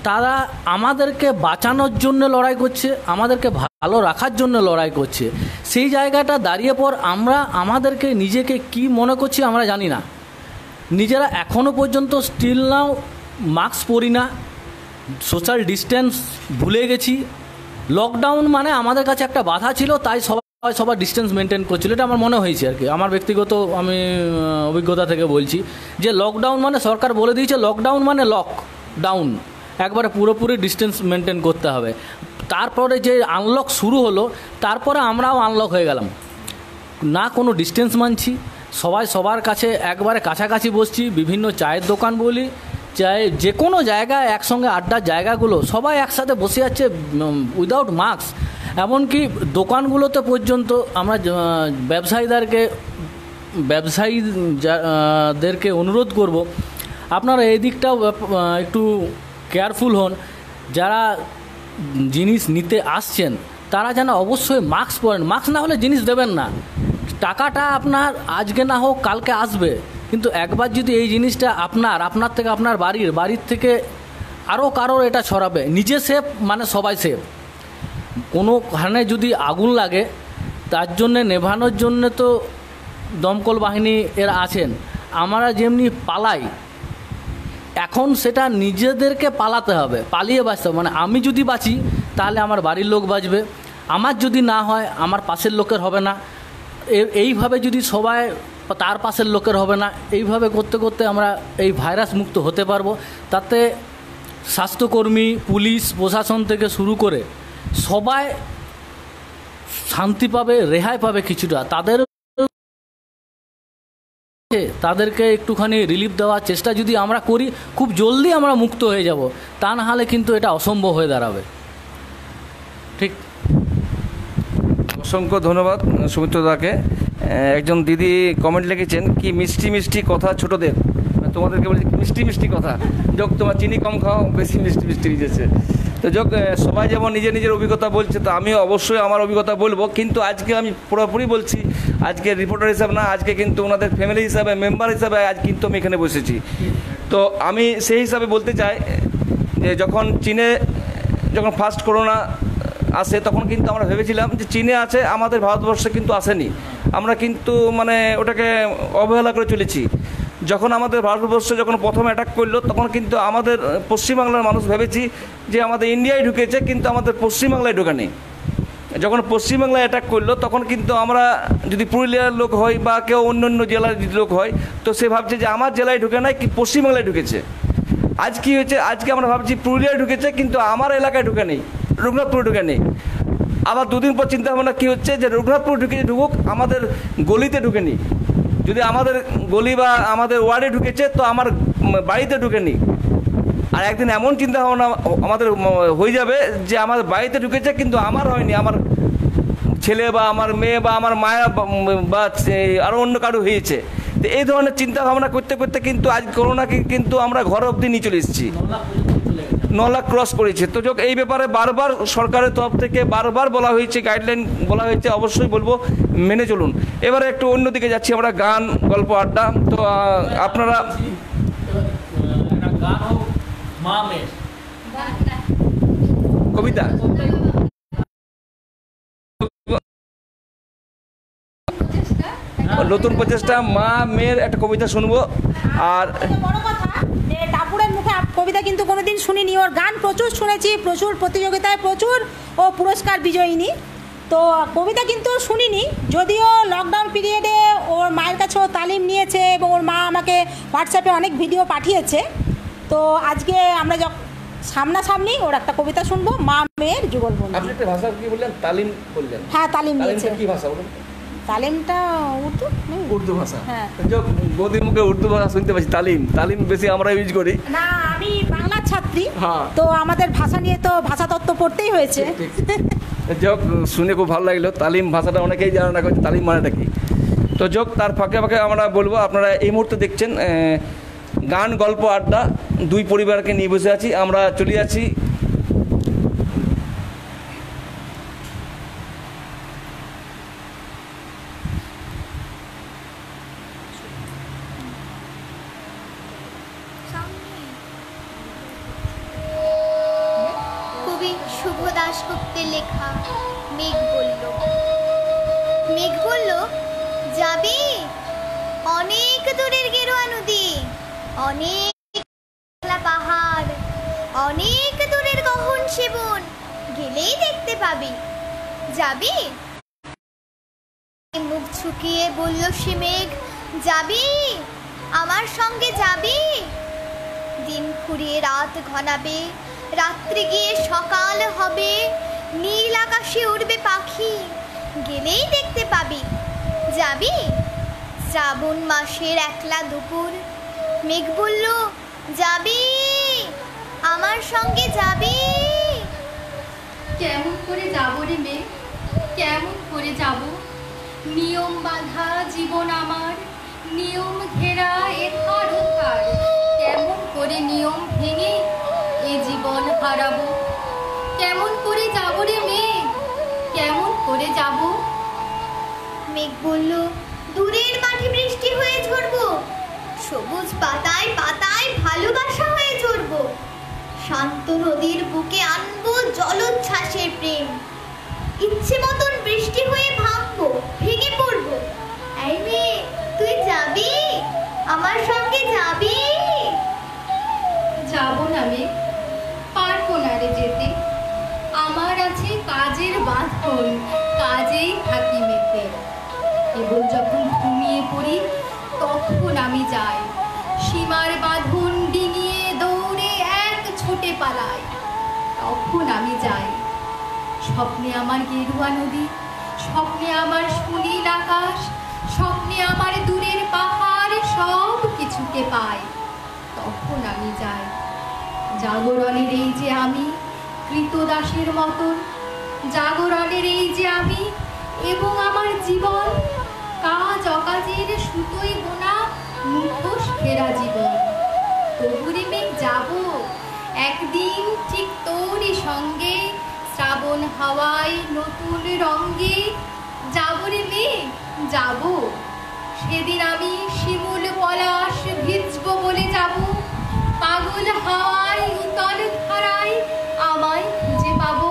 তারা আমাদেরকে বাঁচানোর জন্য লড়াই করছে, আমাদেরকে ভালো রাখার জন্য লড়াই করছে। সেই জায়গাটা দাঁড়িয়ে পর আমরা আমাদেরকে নিজেকে কি মনে করছি আমরা জানি না। নিজেরা এখনও পর্যন্ত স্টিল নাও মাস্ক পরি না, সোশ্যাল ডিস্টেন্স ভুলে গেছি। লকডাউন মানে আমাদের কাছে একটা বাধা ছিল, তাই সবার ডিস্টেন্স মেনটেন করছিল, এটা আমার মনে হয়েছে আর কি। আমার ব্যক্তিগত আমি অভিজ্ঞতা থেকে বলছি যে লকডাউন মানে সরকার বলে দিয়েছে, লকডাউন মানে লকডাউন, একবারে পুরোপুরি ডিস্টেন্স মেনটেন করতে হবে। তারপরে যে আনলক শুরু হলো, তারপরে আমরাও আনলক হয়ে গেলাম, না কোনো ডিস্টেন্স মানছি, সবাই সবার কাছে একবারে কাছাকাছি বসছি। বিভিন্ন চায়ের দোকান বলি, চাই যে কোনো জায়গায় একসঙ্গে আড্ডার জায়গাগুলো সবাই একসাথে বসে যাচ্ছে উইদাউট মাস্ক। এমনকি দোকানগুলোতে পর্যন্ত আমরা ব্যবসায়ীদেরকে অনুরোধ করব, আপনারা এই দিকটাও একটু কেয়ারফুল হন। যারা জিনিস নিতে আসছেন তারা যেন অবশ্যই মাস্ক পরেন, মাস্ক না হলে জিনিস দেবেন না। টাকাটা আপনার আজকে না হোক কালকে আসবে, কিন্তু একবার যদি এই জিনিসটা আপনার থেকে আপনার বাড়ির থেকে আরও কারোর এটা ছড়াবে, নিজে সেফ মানে সবাই সেফ। কোনোখানে যদি আগুন লাগে, তার জন্যে নেভানোর জন্যে তো দমকল বাহিনী এরা আছেন। আমরা যেমনি পালাই, এখন সেটা নিজেদেরকে পালাতে হবে, পালিয়ে বাঁচতে হবে। মানে আমি যদি বাঁচি তাহলে আমার বাড়ির লোক বাঁচবে, আমার যদি না হয় আমার পাশের লোকের হবে না, এইভাবে যদি সবাই তার পাশের লোকের হবে না, এইভাবে করতে করতে আমরা এই ভাইরাস মুক্ত হতে পারবো। তাতে স্বাস্থ্যকর্মী, পুলিশ প্রশাসন থেকে শুরু করে সবাই শান্তি পাবে, রেহাই পাবে কিছুটা। তাদেরকে একটুখানি রিলিফ দেওয়ার চেষ্টা যদি আমরা করি, খুব জলদি আমরা মুক্ত হয়ে যাব। তা না হলে কিন্তু এটা অসম্ভব হয়ে দাঁড়াবে। ঠিক, অসংখ্য ধন্যবাদ সুমিত্রদাকে। একজন দিদি কমেন্ট লিখেছেন, কি মিষ্টি মিষ্টি কথা ছোটদের, তোমাদেরকে বলছি মিষ্টি মিষ্টি কথা, যোগ তোমার চিনি কম খাও, বেশি মিষ্টি মিষ্টি দিয়েছে। তো যোগ সবাই যেমন নিজের নিজের অভিজ্ঞতা বলছে, তো আমি অবশ্যই আমার অভিজ্ঞতা বলবো, কিন্তু আজকে আমি পুরোপুরি বলছি, আজকে রিপোর্টার হিসাবে না, আজকে কিন্তু ওনাদের ফ্যামিলি হিসাবে, মেম্বার হিসাবে আজ কিন্তু আমি এখানে বসেছি। তো আমি সেই হিসাবে বলতে চাই যে চীনে যখন ফার্স্ট করোনা আসে তখন কিন্তু আমরা ভেবেছিলাম যে চীনে আছে, আমাদের ভারতবর্ষে কিন্তু আসেনি, আমরা কিন্তু মানে ওটাকে অবহেলা করে চলেছি। যখন আমাদের ভারতবর্ষে যখন প্রথম অ্যাটাক করলো তখন কিন্তু আমাদের পশ্চিমবাংলার মানুষ ভেবেছি যে আমাদের ইন্ডিয়ায় ঢুকেছে, কিন্তু আমাদের পশ্চিমবাংলায় ঢোকা নেই। যখন পশ্চিমবাংলায় অ্যাটাক করলো তখন কিন্তু আমরা যদি পুরুলিয়ার লোক হই বা কেউ অন্য অন্য জেলার লোক হয়, তো সে ভাবছে যে আমার জেলায় ঢুকে নাই, কি পশ্চিমবাংলায় ঢুকেছে। আজ কী হয়েছে, আজকে আমরা ভাবছি পুরুলিয়ায় ঢুকেছে কিন্তু আমার এলাকায় ঢুকে নেই, রঘুনাথপুরে ঢুকে নেই। আবার দুদিন পর চিন্তা ভাবনা কী হচ্ছে যে রঘুনাথপুর ঢুকুক, আমাদের গলিতে ঢুকে নিই। যদি আমাদের গলি বা আমাদের ওয়ার্ডে ঢুকেছে তো আমার বাড়িতে ঢুকে নিই। আর একদিন এমন চিন্তা ভাবনা আমাদের হয়ে যাবে যে আমার বাড়িতে ঢুকেছে কিন্তু আমার হয়নি, আমার ছেলে বা আমার মেয়ে বা আমার মায়া বা আরও অন্য কারো হয়েছে। তো এই ধরনের চিন্তা ভাবনা করতে করতে কিন্তু আজ করোনাকে কিন্তু আমরা ঘর অবধি নিয়ে চলে এসেছি, 9 লাখ ক্রস করেছে। তো যোগ এই ব্যাপারে বারবার সরকারের তরফ থেকে বারবার বলা হয়েছে, গাইডলাইন বলা হয়েছে, অবশ্যই বলবো মেনে চলুন। এবারে একটু অন্যদিকে যাচ্ছি আমরা, গান গল্প আড্ডা। তো আপনারা গান হোক, মা মেয়ে কবিতা নতুন প্রচেষ্টা, মা মেয়ের একটা কবিতা শুনবো। আর বড় কথা যে টাপুরের মুখে কবিতা কিন্তু কোনোদিন শুনিনি, ওর গান প্রচুর শুনেছি, প্রচুর প্রতিযোগিতায় প্রচুর ও পুরস্কার বিজয়িনী। তো কবিতা কিন্তু শুনিনি, যদিও লকডাউন পিরিয়ডে ওর মায়ের কাছেও তালিম নিয়েছে এবং ওর মা আমাকে হোয়াটসঅ্যাপে অনেক ভিডিও পাঠিয়েছে। তো আজকে আমরা সামনাসামনি ওর একটা কবিতা শুনবো, মা মেয়ের যুগলবন্দি। আপনি একটা ভাষা কি বললেন, তালিম বললেন? হ্যাঁ, তালিম নিয়েছে। কি ভাষা বলুন? তালিমটা উর্দু ভাষা। হ্যাঁ, বৌদির মুখে উর্দু ভাষা শুনতে পাচ্ছি। তালিম বেশি আমরা ইউজ করি না, আমি বাংলার ছাত্রী। হ্যাঁ, তো আমাদের ভাষা নিয়ে তো ভাষাতত্ত্ব পড়তেই হয়েছে। যোগ শুনে খুব ভালো লাগলো। তালিম ভাষাটা অনেকেই জানে না, তালিম মানেটা কি। তো যোগ তার ফাঁকে ফাঁকে আমরা বলবো, আপনারা এই মুহূর্তে দেখছেন গান গল্প আড্ডা, দুই পরিবারকে নিয়ে বসে আছি। আমরা চলে যাচ্ছি কবি শুভ দাশগুপ্তের লেখা মেঘ বলল। মেঘ বলল, যাবি অনেক দূরের গেরুয়া নদী, অনেক পাহাড়, অনেক দূরের গহন সেবন, গেলেই দেখতে পাবি। যাবি? মুখ ঝুঁকিয়ে বলল সে মেঘ, যাবি আমার সঙ্গে যাবি? দিন ফুরিয়ে রাত ঘনাবে, রাত্রি গিয়ে সকাল হবে, নীল আকাশে উড়বে পাখি, গেলেই দেখতে পাবি। যাবি? শ্রাবণ মাসের একলা দুপুর, মেঘ বলল, যাবি আমার সঙ্গে যাবি? কেমন করে যাব রে মেয়ে, কেমন করে যাব? নিয়ম বাঁধা জীবন আমার, নিয়ম ঘেরা এধার ওধার, কেমন করে নিয়ম ভেঙে এ জীবন হারাবো? কেমন করে যাব রে মেয়ে, কেমন করে যাব? মেঘ বলল, দূরের মাঠে বৃষ্টি হয়ে ঝরবো, সবুজ পাতায় পাতায় ভালোবাসা হয়ে ঝরবো, শান্ত নদীর বুকে আনবো জলোচ্ছ্বাসের প্রেম, ইচ্ছে মতন বৃষ্টি হয়ে ভাঙবো, ভেঙে পড়বো। এই মেয়ে, তুই যাবি আমার সঙ্গে, যাবি? যাব না মেয়ে, পারবো না রে যেতে, আমার আছে কাজের বাঁধন, কাজেই থাকি মেতে। কেবল যখন ঘুমিয়ে পড়ি তখন আমি যাই, সীমার বাঁধন ডিঙিয়ে দৌড়ে এক ছোটে পালাই, তখন আমি যাই। স্বপ্নে আমার গেরুয়া নদী, স্বপ্নে আমার সুনীল আকাশ, স্বপ্নে আমার দূরের পাহাড়, সব কিছুকে পাই, তখন আমি যাই। জাগরণের এই যে আমি কৃতদাসের মতন, জাগরণের এই যে আমি এবং আমার জীবন, কাজ অকাজের সুতোই বোনা মুখোশ ঘেরা জীবন। তবুরে মেঘ যাব, একদিন ঠিক তোরই সঙ্গে শ্রাবণ হাওয়ায় নতুন রঙ্গে যাবো রে মেঘ যাবো, সেদিন আমি শিমুল পলাশ ভিজবো বলে যাবো, পাগল হাওয়ায় উতল ধারায় আমায় খুঁজে পাবো।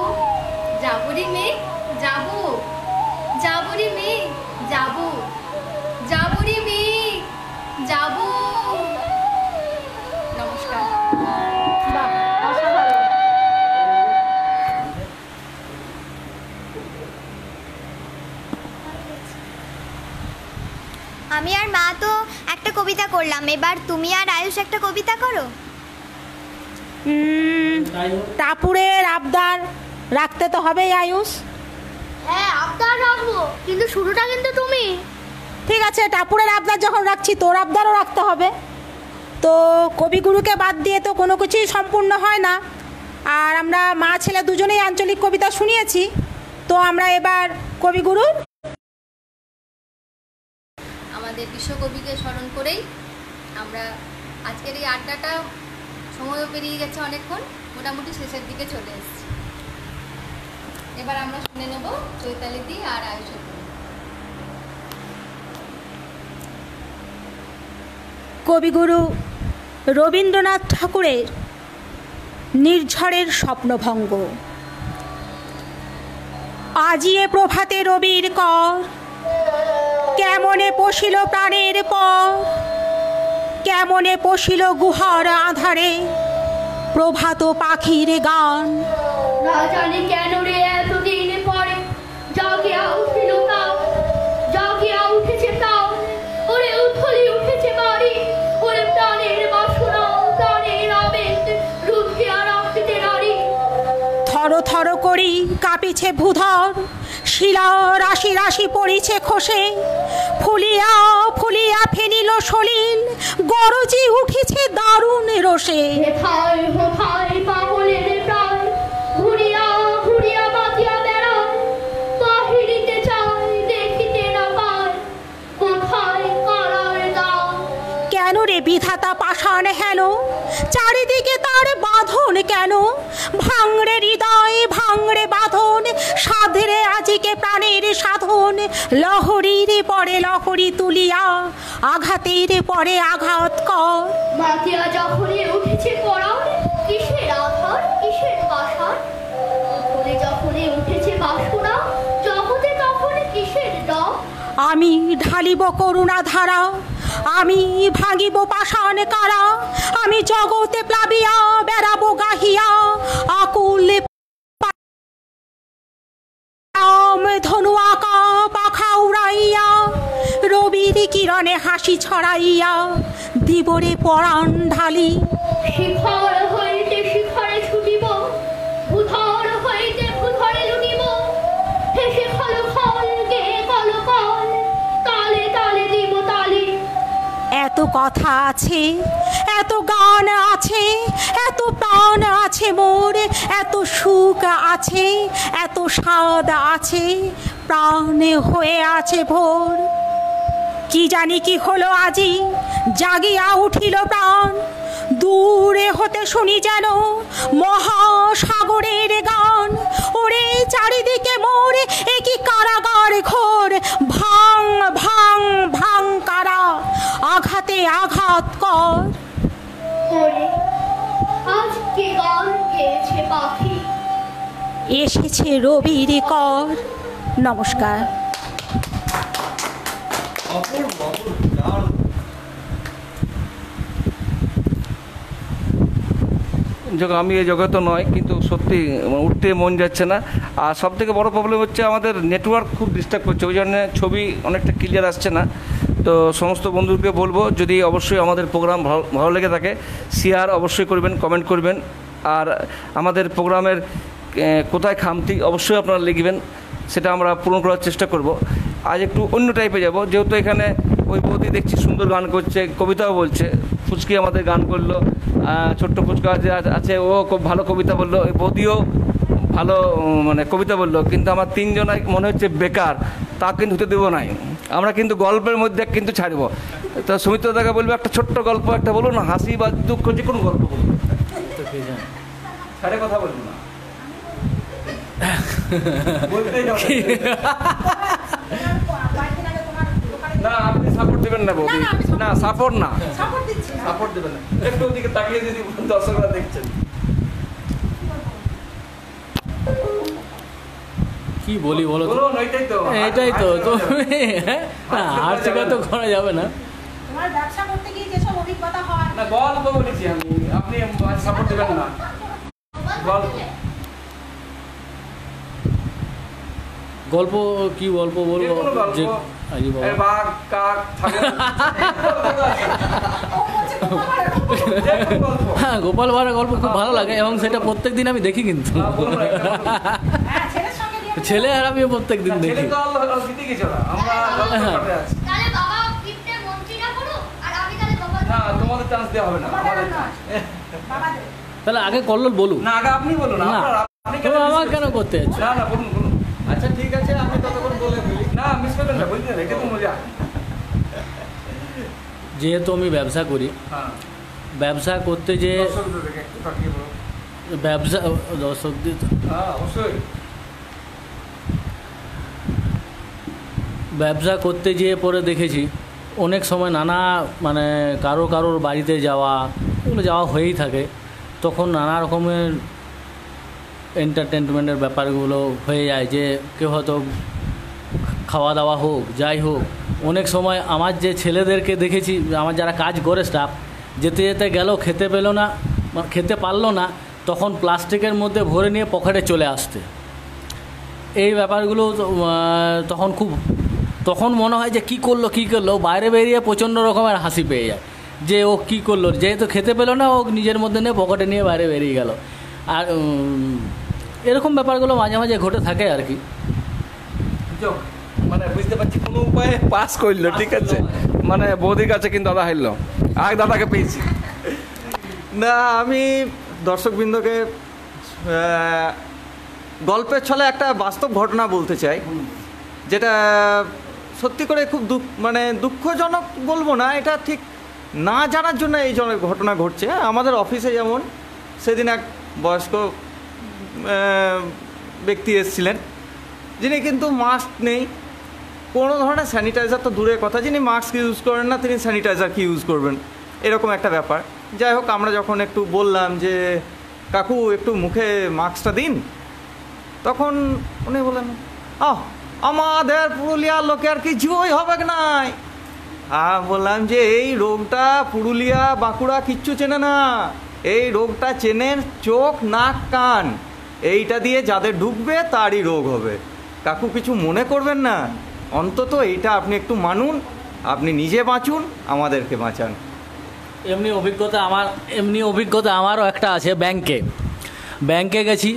যাবো রে মেঘ যাবো, যাবো রে মেঘ যাবো, যাবো রে মেঘ যাবো। নমস্কার। বাহ, অসাধারণ। আমি আর মা তো একটা কবিতা করলাম, এবার তুমি আর আয়ুষ একটা কবিতা করো। টাপুরের আবদার রাখতে তো হবেই আয়ুষ। হ্যাঁ আবদার রাখবো, কিন্তু শুরুটা কিন্তু তুমি। ঠিক আছে, টাপুরের আবদার যখন রাখছি তোর আবদারও রাখতে হবে। তো কবিগুরুকে বাদ দিয়ে তো কোনো কিছুই সম্পূর্ণ হয় না। আর আমরা মা ছেলে দুজনেই আঞ্চলিক কবিতা শুনিয়েছি। তো আমরা এবার কবিগুরুর আমাদের বিশ্বকবিকে স্মরণ করেই আমরা আজকের এই আড্ডাটা, সময়ও পেরিয়ে গেছে অনেকক্ষণ, মোটামুটি শেষের দিকে চলে এসেছি। এবার আমরা শুনে নেব চৈতালিদি আর আয়ুষের কবিতা। কবিগুরু রবীন্দ্রনাথ ঠাকুরের নির্ঝরের স্বপ্নভঙ্গ। আজিয়ে প্রভাতে রবির কর, কেমনে পশিল প্রাণের পর, কেমনে পশিল গুহার আধারে প্রভাত পাখির গান। না জানি কেন রে এতদিন পরে জাগিয়া উঠিল তাও, জাগিয়া উঠেছে তাও, ওরে উথলি উঠেছে বাড়ি, ওরে প্রাণের বাসনা, প্রাণের আবেগ রুধিয়া রাখতে নারী। থর থর করি কাঁপিছে ভূধর, শিলা রাশি রাশি পড়িছে খসে, ফুলিয়া ফুলিয়া ফেনিল সলিল, গরজি উঠিছে দারুণ রোষে। হেথায় হোথায় পাগলের প্রায়, ঘুরিয়া ঘুরিয়া বাজিয়া বেড়ায়, বাহিরিতে চায় দেখিতে না পায়, কোথায় কারার দাম। কেন রে বিধাতা পাষাণ হেন, চারিদিকে তার বাঁধন কেন, ভাঙড়ে হৃদয় ভাঙড়ে বাঁধন, সাধরে আজিকে প্রাণের সাধন, লহরীর পরে লহরী তুলিয়া, আঘাতের পরে আঘাত কর। মাতিয়া যখনই উঠেছে পড়া, কিসের আধার কিসের পাশার, উপরে যখনই উঠেছে বাসনা, জগতে তখন কিসের ডর। আমি ঢালিব করুণা ধারা, আমি ভাঙিব পাষাণ কারা, আমি জগতে প্লাবিয়া বেড়াবো গাহিয়া, আকুল ধনু আঁকা পাখা উড়াইয়া, রবির কিরণে হাসি ছড়াইয়া, দিবরে পরাণ ঢালি। শিখর হইতে শিখরে ছুটিব, ভূধর হইতে ভূধরে লুটিব, হেসে খল খল গে কল কল, তালে তালে দিব তালি। এত কথা আছে, এত গান আছে, এত প্রাণ আছে মোর, এত সুখ আছে, এত স্বাদ আছে, প্রাণে হয়ে আছে ভোর। কি জানি কি হলো আজি, জাগিয়া উঠিল প্রাণ, দূরে হতে শুনি যেন মহাসাগরের গান। ওরে চারিদিকে মোর একই কারাগার ঘোর, ভাঙ ভাঙ ভাঙ কারা, আঘাতে আঘাত কর। ওরে আজ কে গান গেয়েছে পাখি, এসেছে রবির কর। নমস্কার। আমি এই জগতে নয়, কিন্তু সত্যি উঠতে মন যাচ্ছে না। আর সব থেকে বড়ো প্রবলেম হচ্ছে আমাদের নেটওয়ার্ক খুব ডিস্টার্ব করছে, ওই জন্য ছবি অনেকটা ক্লিয়ার আসছে না। তো সমস্ত বন্ধুকে বলবো, যদি অবশ্যই আমাদের প্রোগ্রাম ভালো লেগে থাকে, শেয়ার অবশ্যই করবেন, কমেন্ট করবেন। আর আমাদের প্রোগ্রামের কোথায় খামতি অবশ্যই আপনারা লিখবেন, সেটা আমরা পূরণ করার চেষ্টা করব। আজ একটু অন্য টাইপে যাব, যেহেতু এখানে ওই বৌদি দেখছি সুন্দর গান করছে, কবিতাও বলছে। ফুচকি আমাদের গান করলো, ছোট্ট ফুচকা যে আছে ও খুব ভালো কবিতা বললো, ওই বৌদিও ভালো মানে কবিতা বললো। কিন্তু আমার তিনজনাই মনে হচ্ছে বেকার, তা কিন্তু হতে দেবো নাই। আমরা কিন্তু গল্পের মধ্যে কিন্তু ছাড়বো। তো সুমিত্র দাকে বলবো একটা ছোট্ট গল্প একটা বলুন, হাসি বা দুঃখ যে কোনো গল্প বলুন। ছাড়ে কথা বলবো না, বলতেই হবে। না আপনি সাপোর্ট দেবেন না বৌদি, না সাপোর্ট না, সাপোর্ট দেবেন না, একটু ওদিকে তাকিয়ে যদি দর্শকরা দেখছেন। কি বলি বলো তো? বলুন, ওইটাই তো, এটাই তো তুমি হার স্বীকার তো করা যাবে না। তোমার ব্যবসা করতে গিয়ে যেসব অভিজ্ঞতা হয়, না গল্প বলেছি আমি, আপনি সাপোর্ট দেবেন না। গল্প গল্প কি গল্প বলবো? যে কোনো গল্প। যে আরে বাবা, এই বাঘ কাক ছাগল, যে কোনো গল্প। হ্যাঁ গোপাল ভাঁড়ের গল্প খুব ভালো লাগে এবং সেটা প্রত্যেক দিন আমি দেখি কিন্তু। বলুন না, একটা বলুন। হ্যাঁ ছেলের সঙ্গে নিয়ে ছেলে আর আমিও প্রত্যেক দিন ছেলে দেখি। তো আল্লাহ জিতে গেছে ওরা, আমরা গল্প পাঠে আছি। তাহলে বাবা গিফটে মন্ত্রীরা করুক আর আমি তাহলে গোপাল না তোমাদের চান্স দেওয়া হবে না, আমাদের chance। বাবাদের তাহলে আগে কল্লোল বলুক। না আগে আপনি বলুন, না আপনি তুমি আমার কেন করতে যাচ্ছ? না না বলুন বলুন। আচ্ছা ঠিক আছে, আমি ততক্ষণ বলে ফেলি। না মিস করবেন না, বলতে এটা তো মজা। যেহেতু আমি ব্যবসা করি, হ্যাঁ ব্যবসা করতে যে দর্শকদের দেখে একটু তাকিয়ে বলুন। ব্যবসা দর্শকদের হ্যাঁ অবশ্যই। ব্যবসা করতে যেয়ে পরে দেখেছি অনেক সময় নানা মানে কারোর বাড়িতে যাওয়া, এগুলো যাওয়া হয়েই থাকে, তখন নানা রকমের এন্টারটেনমেন্টের ব্যাপারগুলো হয়ে যায়। যে কেউ হয়তো খাওয়া দাওয়া হোক যাই হোক, অনেক সময় আমার যে ছেলেদেরকে দেখেছি, আমার যারা কাজ করে স্টাফ, যেতে যেতে গেল খেতে পেলো না, খেতে পারলো না, তখন প্লাস্টিকের মধ্যে ভরে নিয়ে পকেটে চলে আসতে। এই ব্যাপারগুলো তখন মনে হয় যে কী করলো, বাইরে বেরিয়ে প্রচণ্ড রকমের হাসি পেয়ে যায় যে ও কী করলো, যেহেতু খেতে পেলো না ও নিজের মধ্যে নিয়ে পকেটে নিয়ে বাইরে বেরিয়ে গেল। আর এরকম ব্যাপারগুলো মাঝে মাঝে ঘটে থাকে আর কি। যোগ মানে বুঝতে পারছি কোনো উপায়ে পাস করলো, ঠিক আছে, মানে বৌদির কাছে কিন্তু দাদা হারলো, আর দাদাকে পেয়েছি। না আমি দর্শকবৃন্দকে গল্পের ছলে একটা বাস্তব ঘটনা বলতে চাই, যেটা সত্যি করে খুব দুঃখজনক বলবো না, এটা ঠিক না জানার জন্য এই ঘটনা ঘটছে। আমাদের অফিসে যেমন সেদিন এক বয়স্ক ব্যক্তি এসেছিলেন, যিনি কিন্তু মাস্ক নেই, কোনো ধরনের স্যানিটাইজার তো দূরের কথা, যিনি মাস্ক ইউজ করেন না তিনি স্যানিটাইজার কি ইউজ করবেন, এরকম একটা ব্যাপার। যাই হোক, আমরা যখন একটু বললাম যে কাকু একটু মুখে মাস্কটা দিন, তখন উনি বললেন আমাদের পুরুলিয়ার লোকের কিছুই হবে নাই। বললাম যে এই রোগটা পুরুলিয়া বাঁকুড়া কিচ্ছু চেনে না, এই রোগটা চেনেন চোখ নাক কান, এইটা দিয়ে যাদের ঢুকবে তারই রোগ হবে। কাকু কিছু মনে করবেন না, অন্তত এইটা আপনি একটু মানুন, আপনি নিজে বাঁচুন, আমাদেরকে বাঁচান। এমনি অভিজ্ঞতা আমারও একটা আছে। ব্যাংকে গেছি,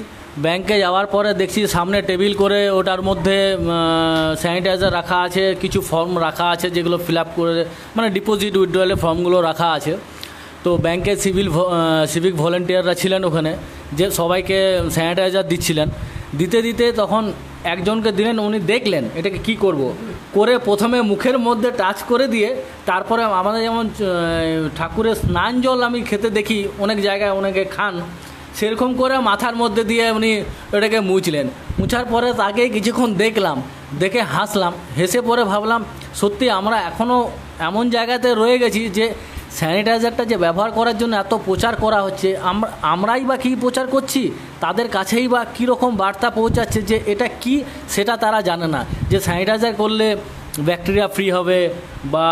ব্যাংকে যাওয়ার পরে দেখছি সামনে টেবিল করে ওটার মধ্যে স্যানিটাইজার রাখা আছে, কিছু ফর্ম রাখা আছে যেগুলো ফিল আপ করে মানে ডিপোজিট উইথড্রয়ালের ফর্মগুলো রাখা আছে। তো ব্যাংকে সিভিক ভলেন্টিয়াররা ছিলেন ওখানে, যে সবাইকে স্যানিটাইজার দিচ্ছিলেন। দিতে তখন একজনকে দিলেন, উনি দেখলেন এটাকে কি করব করে প্রথমে মুখের মধ্যে টাচ করে দিয়ে, তারপরে আমাদের যেমন ঠাকুরের স্নান জল আমি খেতে দেখি অনেক জায়গায় অনেকে খান, সেরকম করে মাথার মধ্যে দিয়ে উনি ওটাকে মুছলেন। মুছার পরে তাকে কিছুক্ষণ দেখলাম, দেখে হাসলাম, হেসে পরে ভাবলাম সত্যি আমরা এখনও এমন জায়গাতে রয়ে গেছি যে স্যানিটাইজারটা যে ব্যবহার করার জন্য এত প্রচার করা হচ্ছে, আমরাই বা কী প্রচার করছি, তাদের কাছেই বা কীরকম বার্তা পৌঁছাচ্ছে যে এটা কি সেটা তারা জানে না, যে স্যানিটাইজার করলে ব্যাকটেরিয়া ফ্রি হবে বা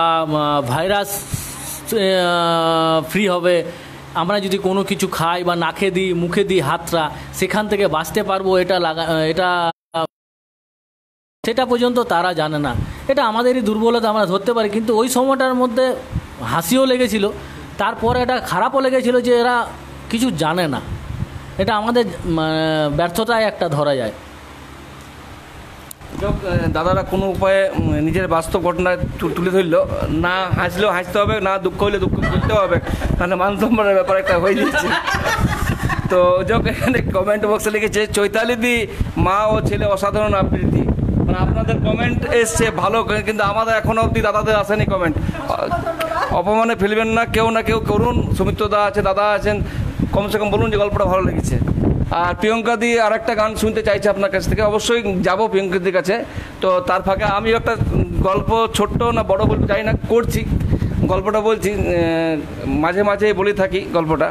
ভাইরাস ফ্রি হবে, আমরা যদি কোনো কিছু খাই বা নাকে দিই মুখে দিই হাতটা, সেখান থেকে বাঁচতে পারবো, এটা সেটা পর্যন্ত তারা জানে না। এটা আমাদেরই দুর্বলতা আমরা ধরতে পারি, কিন্তু ওই সময়টার মধ্যে হাসিও লেগেছিল, তারপরে এটা খারাপও লেগেছিল যে এরা কিছু জানে না। এটা আমাদের ব্যর্থতায় একটা ধরা যায়। দাদারা কোনো উপায়ে নিজের বাস্তব ঘটনা তুলে ধরলো, না হাসলেও হাসতে হবে, না দুঃখ হলে দুঃখ করতে হবে, মানে মান সম্মানের ব্যাপার একটা হয়ে যাচ্ছে। তো যোগ এখানে কমেন্ট বক্সে লিখেছে চৈতালি দি মা ও ছেলে অসাধারণ আবৃত্তি, মানে আপনাদের কমেন্ট এসছে ভালো, কিন্তু আমাদের এখনো অবধি দাদাদের আসেনি কমেন্ট। অপমানে ফেলবেন না, কেউ না কেউ করুন। সুমিত্র দা আছে, দাদা আছেন, কমসে কম বলুন যে গল্পটা ভালো লেগেছে। আর প্রিয়ঙ্কা দি আর একটা গান শুনতে চাইছে আপনার কাছ থেকে, অবশ্যই যাবো প্রিয়ঙ্কা দির কাছে। তো তার ফাঁকে আমি একটা গল্প, ছোট্ট না বড় বলতে চাই না, করছি গল্পটা, বলছি মাঝে মাঝে বলে থাকি গল্পটা।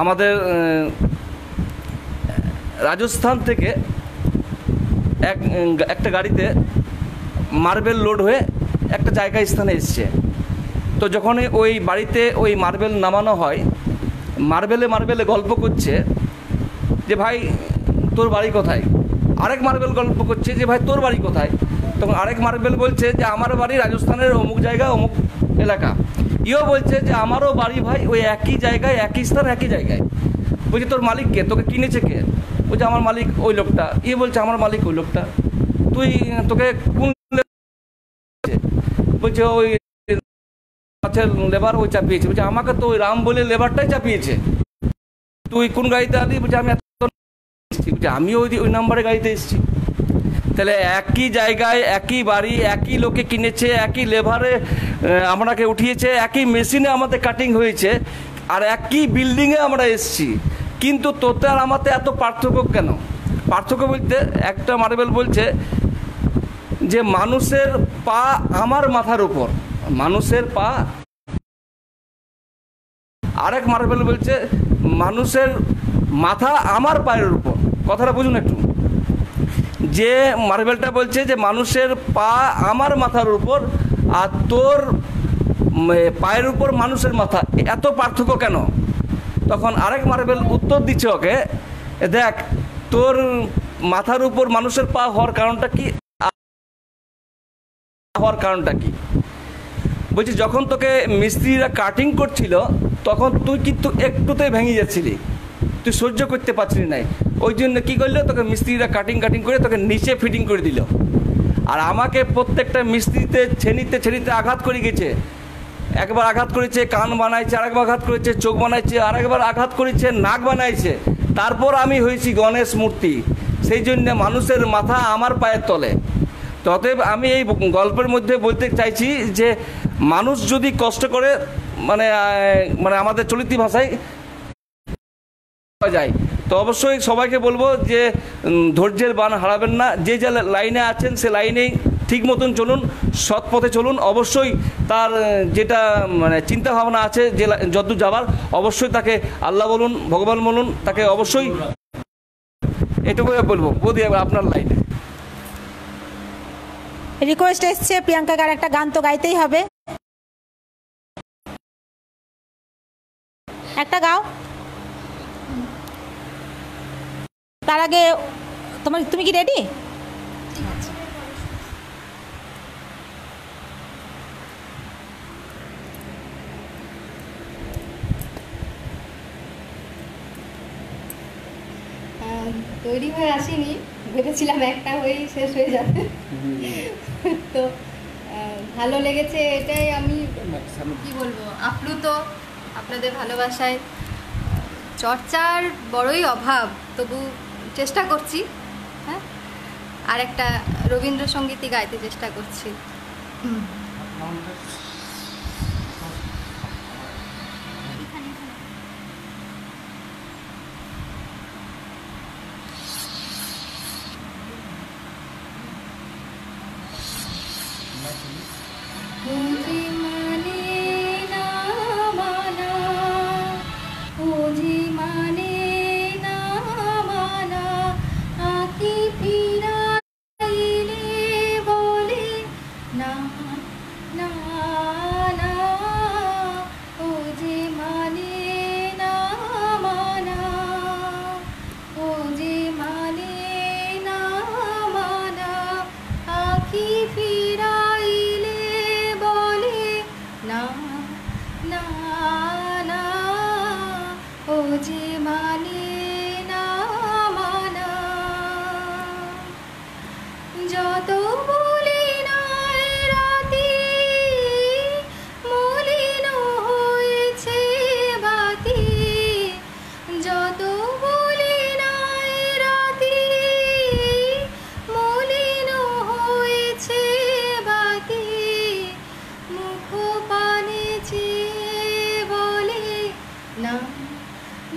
আমাদের রাজস্থান থেকে একটা গাড়িতে মার্বেল লোড হয়ে একটা জায়গা স্থানে এসছে। তো যখনই ওই বাড়িতে ওই মার্বেল নামানো হয়, মার্বেলে গল্প করছে যে ভাই তোর বাড়ি কোথায়, আরেক মার্বেল গল্প করছে যে ভাই তোর বাড়ি কোথায়। তখন আরেক মার্বেল বলছে যে আমার বাড়ি রাজস্থানের অমুক জায়গা অমুক এলাকা। ইও বলছে যে আমারও বাড়ি ভাই ওই একই জায়গায়, একই স্থান, একই জায়গায়। বলছে তোর মালিক কে, তোকে কিনেছে কে? বলছে আমার মালিক ওই লোকটা। ইয়ে বলছে আমার মালিক ওই লোকটা। তুই তোকে কোন বলছে ওই লেবার ওই চাপিয়েছে। বলছে আমাকে তো ওই রাম বলে লেবারটাই চাপিয়েছে। তুই কোন গাড়িতে আলি? বলছে আমি আমিও ওই নাম্বারে গাড়িতে এসেছি। তাহলে একই জায়গায়, একই বাড়ি, একই লোকে কিনেছে, একই লেবারে আমাকে উঠিয়েছে, একই মেশিনে আমাদের কাটিং হয়েছে, আর একই বিল্ডিংয়ে আমরা এসেছি, কিন্তু তোতে আর আমাতে এত পার্থক্য কেন? পার্থক্য বলতে একটা মার্বেল বলছে যে মানুষের পা আমার মাথার উপর, মানুষের পা। আরেক মার্বেল বলছে মানুষের মাথা আমার পায়ের উপর। কথাটা বুঝুন একটু। যে মার্বেলটা বলছে যে মানুষের পা আমার মাথার উপর, আর তোর পায়ের উপর মানুষের মাথা, এত পার্থক্য কেন? তখন আরেক মার্বেল উত্তর দিচ্ছে ওকে, দেখ তোর মাথার উপর মানুষের পা হওয়ার কারণটা কি, হওয়ার কারণটা কি? বলছি যখন তোকে মিস্ত্রিরা কাটিং করছিল তখন তুই কিন্তু একটুতেই ভেঙে যাচ্ছিলি, তুই সহ্য করতে পারছিলি না। ওই জন্য কী করলো, তোকে মিস্ত্রিরা কাটিং করে তোকে নিচে ফিটিং করে দিল। আর আমাকে প্রত্যেকটা মিস্ত্রিতে ছেনিতে আঘাত করে গেছে। একবার আঘাত করেছে কান বানাইছে, আরেকবার আঘাত করেছে চোখ বানাইছে, আরেকবার আঘাত করেছে নাক বানাইছে। তারপর আমি হয়েছি গণেশ মূর্তি। সেই জন্য মানুষের মাথা আমার পায়ের তলে। অতএব আমি এই গল্পের মধ্যে বলতে চাইছি যে মানুষ যদি কষ্ট করে, মানে আমাদের চলিত ভাষায় যায়, তো অবশ্যই সবাইকে বলবো যে ধৈর্যের বান হারাবেন না। যে যে লাইনে আছেন সে লাইনেই ঠিক মতন চলুন, সৎ পথে চলুন। অবশ্যই তার যেটা চিন্তা ভাবনা আছে, যে যদ্দূর যাবার, অবশ্যই তাকে আল্লাহ বলুন, ভগবান বলুন, তাকে অবশ্যই এটুকুই বলবো। বৌদি আপনার লাইনে রিকোয়েস্ট এসছে প্রিয়াঙ্কাকে আর একটা গান তো গাইতেই হবে, একটা গাও। তার আগে তুমি কি রেডি? ঠিক আছে। তৈরি হয়ে আসিনি, ভেবেছিলাম একটা হয়েই শেষ হয়ে যাবে। তো ভালো লেগেছে, এটাই আমি কি বলবো, আপ্লুত আপনাদের ভালোবাসায়। চর্চার বড়ই অভাব, তবু চেষ্টা করছি। হ্যাঁ, আর একটা রবীন্দ্রসঙ্গীতই গাইতে চেষ্টা করছি।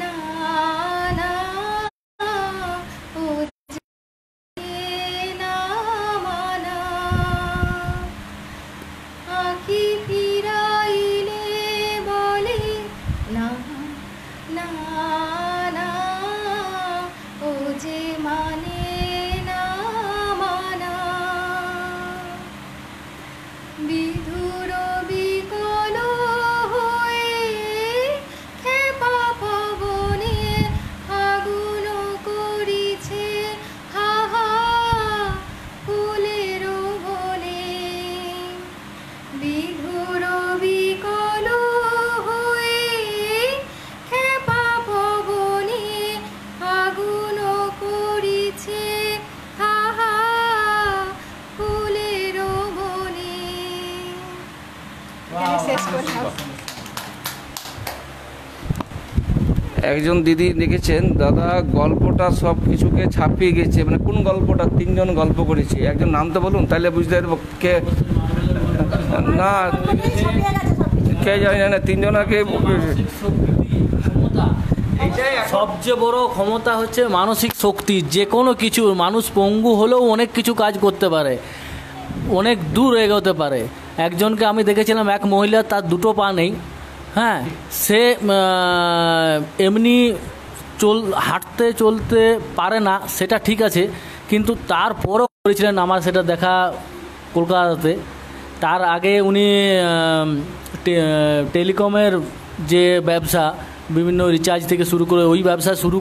না বিধুর বিকল হয়ে খেপা পবনে আগুন করিছে হাহা ফুলের বনে। বিধুর বিকল হয়ে খেপা পবনে আগুন করিছে হাহা ফুলের বনে। শেষ করলাম। একজন দিদি লিখেছেন, দাদা গল্পটা সব কিছুকে ছাপিয়ে গেছে। মানে কোন গল্পটা? 3 জন গল্প করেছি, একজন নাম তো বলুন, তাহলে বুঝতে পারবো কে। না কে জানি না, 3 জনকে। সবচেয়ে বড় ক্ষমতা হচ্ছে মানসিক শক্তি। যে কোনো কিছু, মানুষ পঙ্গু হলেও অনেক কিছু কাজ করতে পারে, অনেক দূর এগোতে পারে। একজনকে আমি দেখেছিলাম, এক মহিলা, তার 2টো পা নেই, হ্যাঁ, সে এমনি হাঁটতে চলতে পারে না, সেটা ঠিক আছে, কিন্তু তারপরও করেছিলেন। আমার সেটা দেখা কলকাতাতে। তার আগে উনি টেলিকমের যে ব্যবসা, বিভিন্ন রিচার্জ থেকে শুরু করে ওই ব্যবসা শুরু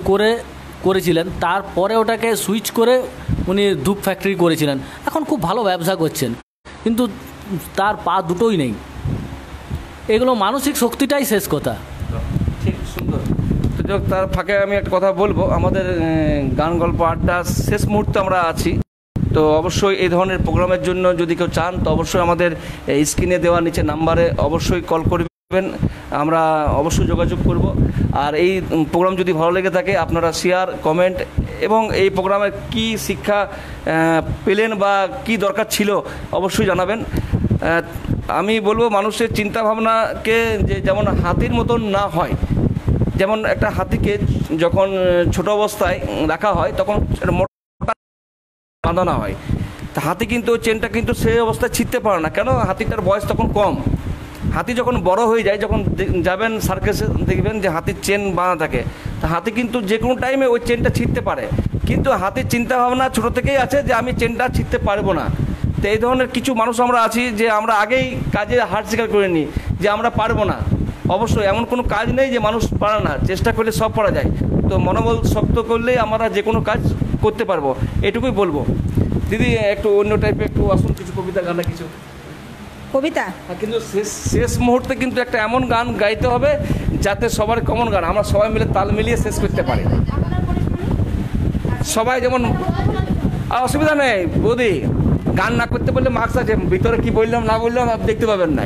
করেছিলেন। তারপরে ওটাকে সুইচ করে উনি ধূপ ফ্যাক্টরি করেছিলেন। এখন খুব ভালো ব্যবসা করছেন, কিন্তু তার পা 2টোই নেই। এগুলো মানসিক শক্তিটাই শেষ কথা। ঠিক, সুন্দর। তো যাক, তার ফাঁকে আমি একটা কথা বলবো। আমাদের গান গল্প আড্ডা শেষ মুহূর্তে আমরা আছি, তো অবশ্যই এই ধরনের প্রোগ্রামের জন্য যদি কেউ চান, তো অবশ্যই আমাদের স্ক্রিনে দেওয়া নিচে নাম্বারে অবশ্যই কল করবেন, আমরা অবশ্যই যোগাযোগ করব। আর এই প্রোগ্রাম যদি ভালো লেগে থাকে, আপনারা শেয়ার, কমেন্ট এবং এই প্রোগ্রামের কি শিক্ষা পেলেন বা কি দরকার ছিল অবশ্যই জানাবেন। আমি বলবো মানুষের চিন্তাভাবনাকে যে যেমন হাতির মতন না হয়, যেমন একটা হাতিকে যখন ছোট অবস্থায় রাখা হয় তখন মোটা বাঁধানো হয়, তা হাতি কিন্তু চেনটা কিন্তু সেই অবস্থায় ছিঁড়তে পারে না। কেন? হাতিটার বয়স তখন কম। হাতি যখন বড় হয়ে যায়, যখন যাবেন সার্কাসে দেখবেন যে হাতির চেন বাঁধা থাকে, তা হাতি কিন্তু যে কোনো টাইমে ওই চেনটা ছিঁড়তে পারে। কিন্তু হাতির চিন্তাভাবনা ছোটো থেকেই আছে যে আমি চেনটা ছিঁড়তে পারবো না। তো এই ধরনের কিছু মানুষ আমরা আছি যে আমরা আগেই কাজে হার স্বীকার করে নিই যে আমরা পারবো না। অবশ্যই এমন কোনো কাজ নেই যে মানুষ পারে না, চেষ্টা করলে সব পারা যায়। তো মনোবল শক্ত করলেই আমরা যে কোনো কাজ করতে পারবো, এটুকুই বলবো। দিদি একটু অন্য টাইপের একটু আসুন, কিছু কবিতা গানা কিছু কবিতা। কিন্তু শেষ মুহূর্তে কিন্তু একটা এমন গান গাইতে হবে যাতে সবার কমন গান, আমরা সবাই মিলে তাল মিলিয়ে শেষ করতে পারি। সবাই যেমন, অসুবিধা নেই বৌদি, গান না করতে পারলে মার্কস আছে, ভিতরে কি বললাম না বললাম আপনি দেখতে পাবেন না।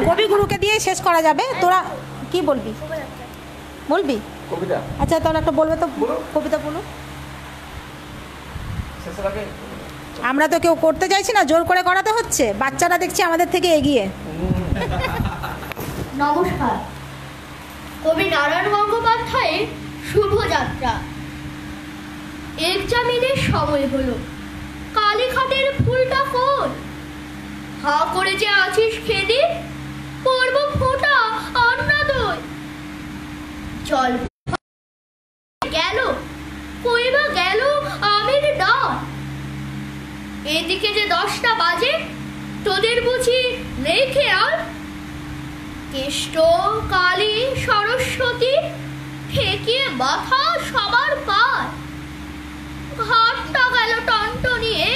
কবিগুরুকে দিয়ে শেষ করা যাবে। তোরা কি বলবি? বলবি কবিতা? আচ্ছা, তাহলে একটা বলবে তো, কবিতা বলো। আমরা তো কেউ করতে চাইছি না, জোর করে করাতে হচ্ছে। বাচ্চারা দেখছি আমাদের থেকে এগিয়ে। নমস্কার। কবি নারায়ণ গঙ্গোপাধ্যায়ের শুভযাত্রা। এক্সামিনের সময় হলো, কালীঘাটের ফুলটা কোন? হা করে যে আছিস খেদি, পড়ব ফোঁটা আন্না দই। জল গেল কইবা গেল আমের ডাল। এদিকে যে 10টা বাজে, তোদের বুঝি নেই খেয়াল? কেষ্ট, কালী, সরস্বতী ঠেকিয়ে মাথা সবার পার। ঘাটটা গেল টনটনিয়ে,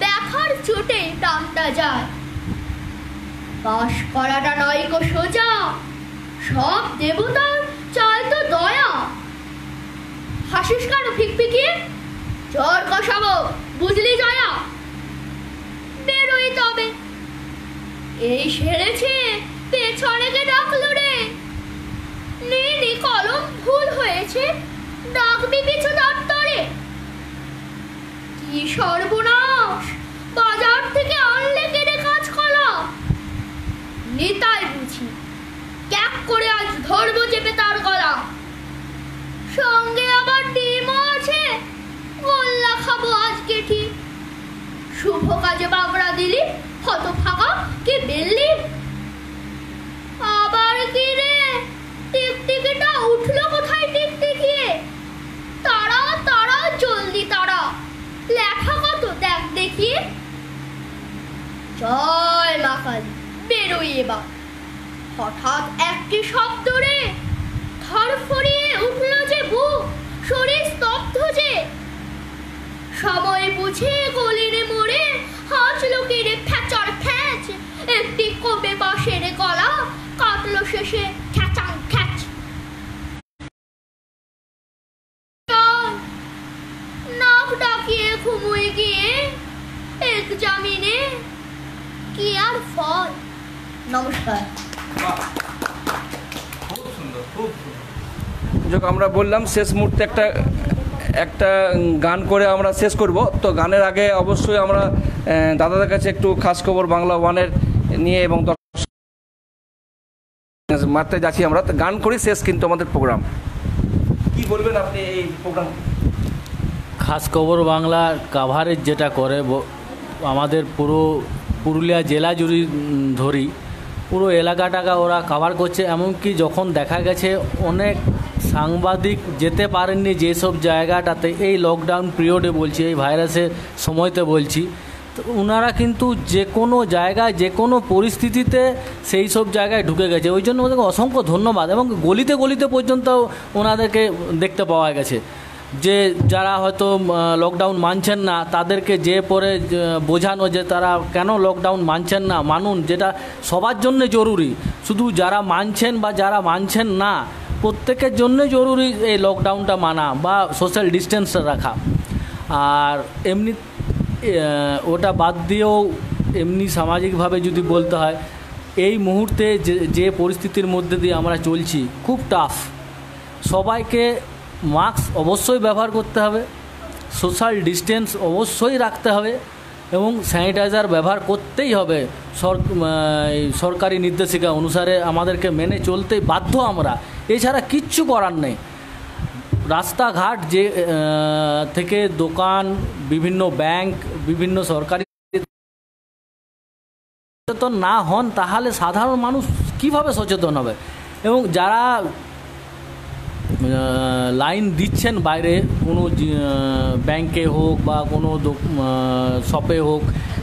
দেখার চোটে টানটা যায়। বাস করাটা নয় গো সোজা, সব দেবতার চাই তো দয়া। হাসিস কেন ফিকফিকিয়ে? জ্বর কষাবো বুঝলি জয়া। বেরোই তবে। এই সেরেছে পেছনে কে ডাকলো রে? নি কলম ভুল হয়েছে, ডাকবি পিছু দপ্তরে। কি সর্বনাশ, বাজার থেকে আনলে কেটে কাজ কলা। নিতাই বুঝি, ক্যাক করে আজ ধরবো চেপে তার গলা। সঙ্গে আবার ডিমও আছে, গোল্লা খাবো আজকে ঠিক। শুভ কাজে বাগড়া দিলি, হতভাগা কে বেললি। আবার কি রে, টিকটিকিটা উঠলো কোথায় টিকটিকিয়ে? তারা তারা জলদি তারা, লেখা কত দেখ দেখিয়ে। জয় মা কালী, বেরোই এবার। হঠাৎ একটি শব্দ রে, ধরফড়িয়ে উঠল যে বুক, শরীর স্তব্ধ যে। সময় বুঝে গলিরে মোড়ে হাঁচলো কি রে খ্যাচার খ্যাচ, একটি কোপে বাঁশের গলা কাটলো শেষে খ্যাচাং খ্যাচ। নাক ডাকিয়ে ঘুমুয়ে গিয়ে এক জামিনে কি আর ফল। নমস্কার। খুব সুন্দর, খুব সুন্দর। যাক, আমরা বললাম শেষ মুহূর্তে একটা গান করে আমরা শেষ করব। তো গানের আগে অবশ্যই আমরা দাদাদের কাছে একটু খাস খবর বাংলা ওয়ানের নিয়ে এবং মারতে যাচ্ছি আমরা। তো গান করি শেষ কিন্তু আমাদের প্রোগ্রাম। কি বলবেন আপনি এই প্রোগ্রাম? খাস খবর বাংলা কাভারেজ যেটা করে আমাদের পুরো পুরুলিয়া জেলা জুড়ে ধরি, পুরো এলাকাটাকে ওরা কাভার করছে। এমনকি যখন দেখা গেছে অনেক সাংবাদিক যেতে পারেননি যেসব জায়গাটাতে, এই লকডাউন পিরিয়ডে বলছি, এই ভাইরাসের সময়তে বলছি, তো ওনারা কিন্তু যে কোনো জায়গায় যে কোনো পরিস্থিতিতে সেই সব জায়গায় ঢুকে গেছে। ওই জন্য ওদেরকে অসংখ্য ধন্যবাদ। এবং গলিতে গলিতে পর্যন্ত ওনাদেরকে দেখতে পাওয়া গেছে, যে যারা হয়তো লকডাউন মানছেন না তাদেরকে যে পরে বোঝানো যে তারা কেন লকডাউন মানছেন না, মানুন, যেটা সবার জন্য জরুরি। শুধু যারা মানছেন বা যারা মানছেন না, প্রত্যেকের জন্য জরুরি এই লকডাউনটা মানা বা সোশ্যাল ডিস্টেন্স রাখা। আর এমনি ওটা বাদ দিয়েও এমনি সামাজিকভাবে যদি বলতে হয়, এই মুহূর্তে যে পরিস্থিতির মধ্যে দিয়ে আমরা চলছি খুব টাফ। সবাইকে মাস্ক অবশ্যই ব্যবহার করতে হবে, সোশ্যাল ডিস্টেন্স অবশ্যই রাখতে হবে এবং স্যানিটাইজার ব্যবহার করতেই হবে। সরকারি নির্দেশিকা অনুসারে আমাদেরকে মেনে চলতেই বাধ্য আমরা, এছাড়া কিচ্ছু করার নেই। রাস্তাঘাট যে থেকে দোকান, বিভিন্ন ব্যাংক, বিভিন্ন সরকারি সচেতন না হন তাহলে সাধারণ মানুষ কিভাবে সচেতন হবে? এবং যারা লাইন দিচ্ছেন বাইরে, কোনো ব্যাংকে হোক বা কোনো শপে হোক,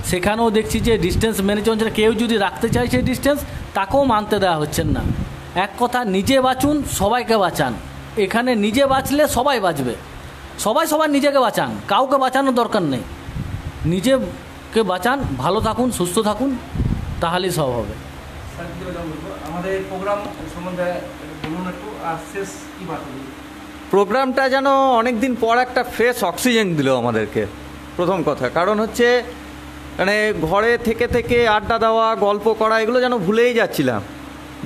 সেখানেও দেখছি যে ডিস্টেন্স মেনে চলছে। কেউ যদি রাখতে চায় সেই ডিস্টেন্স, তাকেও মানতে দেওয়া হচ্ছেন না। এক কথা, নিজে বাঁচুন, সবাইকে বাঁচান। এখানে নিজে বাঁচলে সবাই বাঁচবে। সবার নিজেকে বাঁচান, কাউকে বাঁচানোর দরকার নেই। নিজেকে বাঁচান, ভালো থাকুন, সুস্থ থাকুন, তাহলেই সব হবে। আমাদের প্রোগ্রাম সম্বন্ধে বলুন একটু, আর শেষ কি বার্তা? প্রোগ্রামটা যেন অনেক দিন পর একটা ফ্রেশ অক্সিজেন দিল আমাদেরকে, প্রথম কথা। কারণ হচ্ছে মানে ঘরে থেকে থেকে আড্ডা দেওয়া, গল্প করা, এগুলো যেন ভুলেই যাচ্ছিলাম।